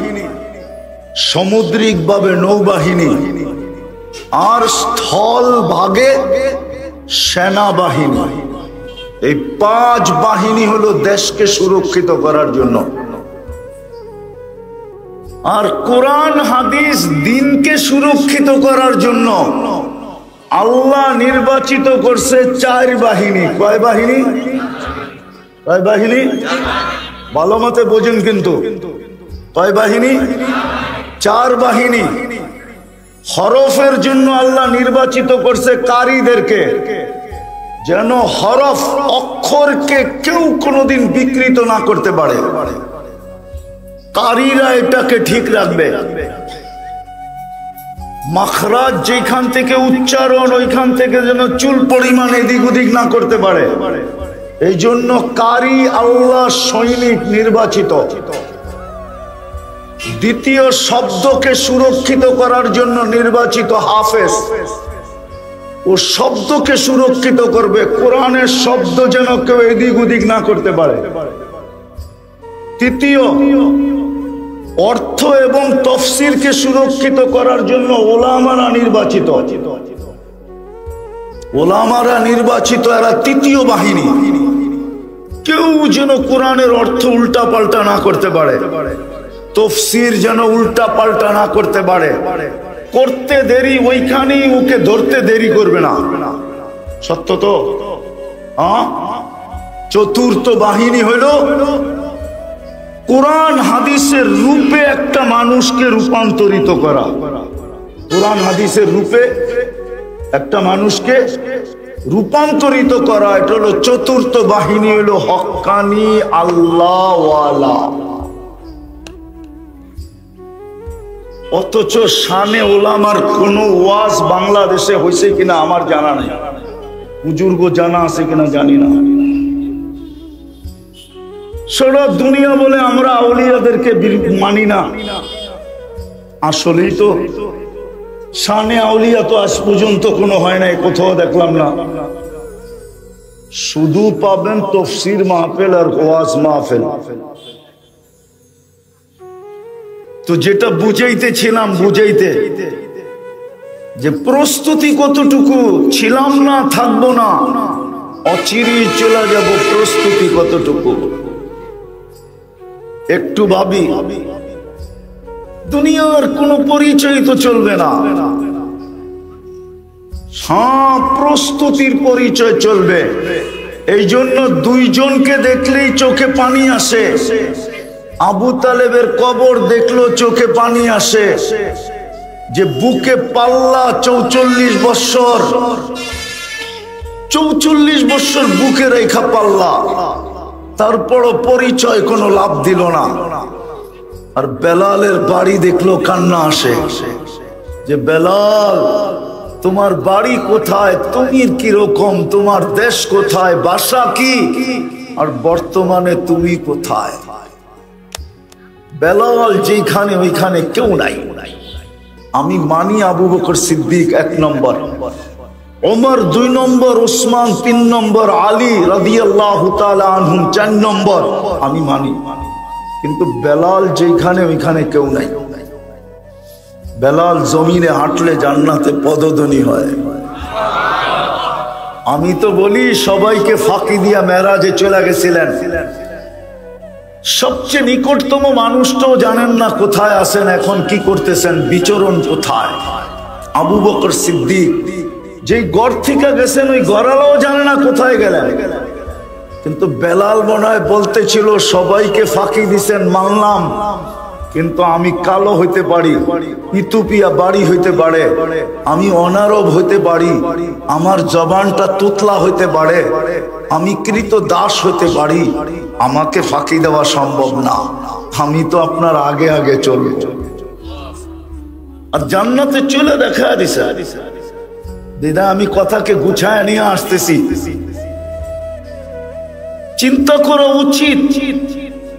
সামুদ্রিক ভাবে নৌবাহিনী, আর স্থল ভাগে সেনাবাহিনী। এই 5 বাহিনী হলো দেশকে সুরক্ষিত করার জন্য। আর কোরআন হাদিস দ্বীনকে সুরক্ষিত করার জন্য আল্লাহ নির্বাচিত করছে 4 বাহিনী। কয় বাহিনী? কয় বাহিনী? ভালো মতে বোঝেন কিন্তু। কয় বাহিনী? 4 বাহিনী। হরফের জন্য আল্লাহ নির্বাচিত করছে কারীদেরকে, যেন হরফ অক্ষরকে কেউ কোনোদিন বিকৃত না করতে পারে। কারীরা এটাকে ঠিক রাখবে। মাখরাজ যেখান থেকে উচ্চারণ, ওইখান থেকে যেন চুল পরিমাণ এদিক ওদিক না করতে পারে। এই জন্য কারী আল্লাহ সৈনিক নির্বাচিত। দ্বিতীয়, শব্দকে সুরক্ষিত করার জন্য নির্বাচিত হাফেজ, ও শব্দকে সুরক্ষিত করবে, কোরআনের শব্দ যেন কেউ এদিক ওদিক না করতে পারে। তৃতীয়, অর্থ এবং তাফসীরকে সুরক্ষিত করার জন্য ওলামারা নির্বাচিত। ওলামারা নির্বাচিত, এরা তৃতীয় বাহিনী। কেউ যেন কোরআনের অর্থ উল্টা পাল্টা না করতে পারে, তাফসীর যেন উল্টা পাল্টা না করতে পারে। করতে দেরি ওইখানেই ওকে ধরতে দেরি করবে না। সত্য তো? চতুর্থ বাহিনী হলো কোরআন হাদিসের রূপে একটা মানুষকে রূপান্তরিত করা। কোরআন হাদিসের রূপে একটা মানুষকে রূপান্তরিত করা, এটা হলো চতুর্থ বাহিনী, হলো হক্কানি আল্লাহওয়ালা। অথচ শানে ওলামার কোন ওয়াজ বাংলাদেশে হয়েছে কিনা আমার জানা নেই, বুজুর্গ জানা আছে কিনা জানি না। সারা দুনিয়া বলে আমরা আউলিয়াদেরকে মানি না, আসলেই তো শানে আউলিয়া তো আজ পর্যন্ত কোনো হয় নাই, কোথাও দেখলাম না। শুধু পাবেন তাফসীর মাহফিল আর ওয়াজ মাহফিল। তো যেটা বুঝাইতেছিলাম, বুঝাইতে যে প্রস্তুতি কতটুকু ছিলাম না, থাকবো না, অচিরেই চলে যাব, প্রস্তুতি কতটুকু একটু ভাবি। দুনিয়ার কোনো পরিচয় তো চলবে না, হ্যাঁ প্রস্তুতির পরিচয় চলবে। এই জন্য 2 জনকে দেখলেই চোখে পানি আসে। আবু তালেবের কবর দেখলো চোখে পানি আসে, যে বুকে পাল্লা 44 বছর, 44 বছর বুকে রেখা পাল্লা, তারপরও পরিচয় কোনো লাভ দিল না। আর বেলালের বাড়ি দেখলো, কান্না আসে, যে বেলাল তোমার বাড়ি কোথায়, তুমি কিরকম, তোমার দেশ কোথায়, বাসা কি, আর বর্তমানে তুমি কোথায়? বেলাল যেখানে ওইখানে কেউ নাই। আমি মানি আবু বকর সিদ্দিক 1 নম্বর, ওমর 2 নম্বর, উসমান 3 নম্বর, আলী রাদিয়াল্লাহু তাআলা আনহুম 4 নম্বর, আমি মানি। কিন্তু বেলাল যেখানে ওইখানে কেউ নাই। বেলাল জমিনে হাঁটলে জান্নাতে পদধ্বনি হয়। আমি তো বলি সবাইকে ফাঁকি দিয়া মেরাজে চলে গেছিলেন, সবচেয়ে নিকটতম মানুষটাও জানেন না কোথায় আছেন, এখন কি করতেছেন, বিচরণ কোথায়। আবু বকর সিদ্দিক যেই ঘর থেকে গেছেন ওই ঘরালাও জানে না কোথায় গেলেন। কিন্তু বেলাল মনে হয় বলতেছিল সবাইকে ফাঁকি দিছেন মানলাম, কিন্তু আমি কালো হইতে পারি, ইথিওপিয়া বাড়ি হইতে পারে, আমি অনারব হইতে পারি, আমার জবানটা তুতলা হইতে পারে, আমি কৃত দাস হইতে পারি, আমাকে ফাঁকি দেওয়া সম্ভব না, আমি তো আপনার আগে আগে চলব। আর জান্নাতে চলে দেখা দিছে। দিদা আমি কথাকে গুছায় নিয়ে আসতেছি। চিন্তা করা উচিত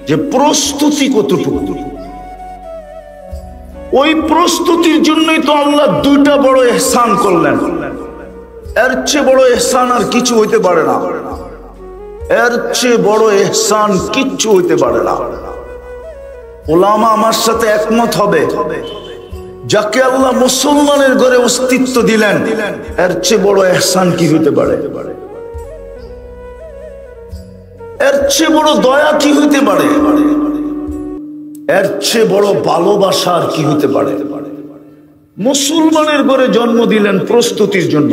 যে প্রস্তুতি কতটুকু। ওই প্রস্তুতির জন্যই তো আল্লাহ দুইটা বড় ইহসান করলেন। এর চেয়ে বড় ইহসান আর কিছু হইতে পারে না, এর চেয়ে বড় ইহসান কিচ্ছু হইতে পারে না। ওলামা আমার সাথে একমত হবে, যাকে আল্লাহ মুসলমানের ঘরে অস্তিত্ব দিলেন, এর চেয়ে বড় ইহসান কি হইতে পারে, এর চেয়ে বড় দয়া কি হইতে পারে, এর চেয়ে বড় ভালোবাসা আর কি হইতে পারে। মুসলমানের ঘরে জন্ম দিলেন প্রস্তুতির জন্য।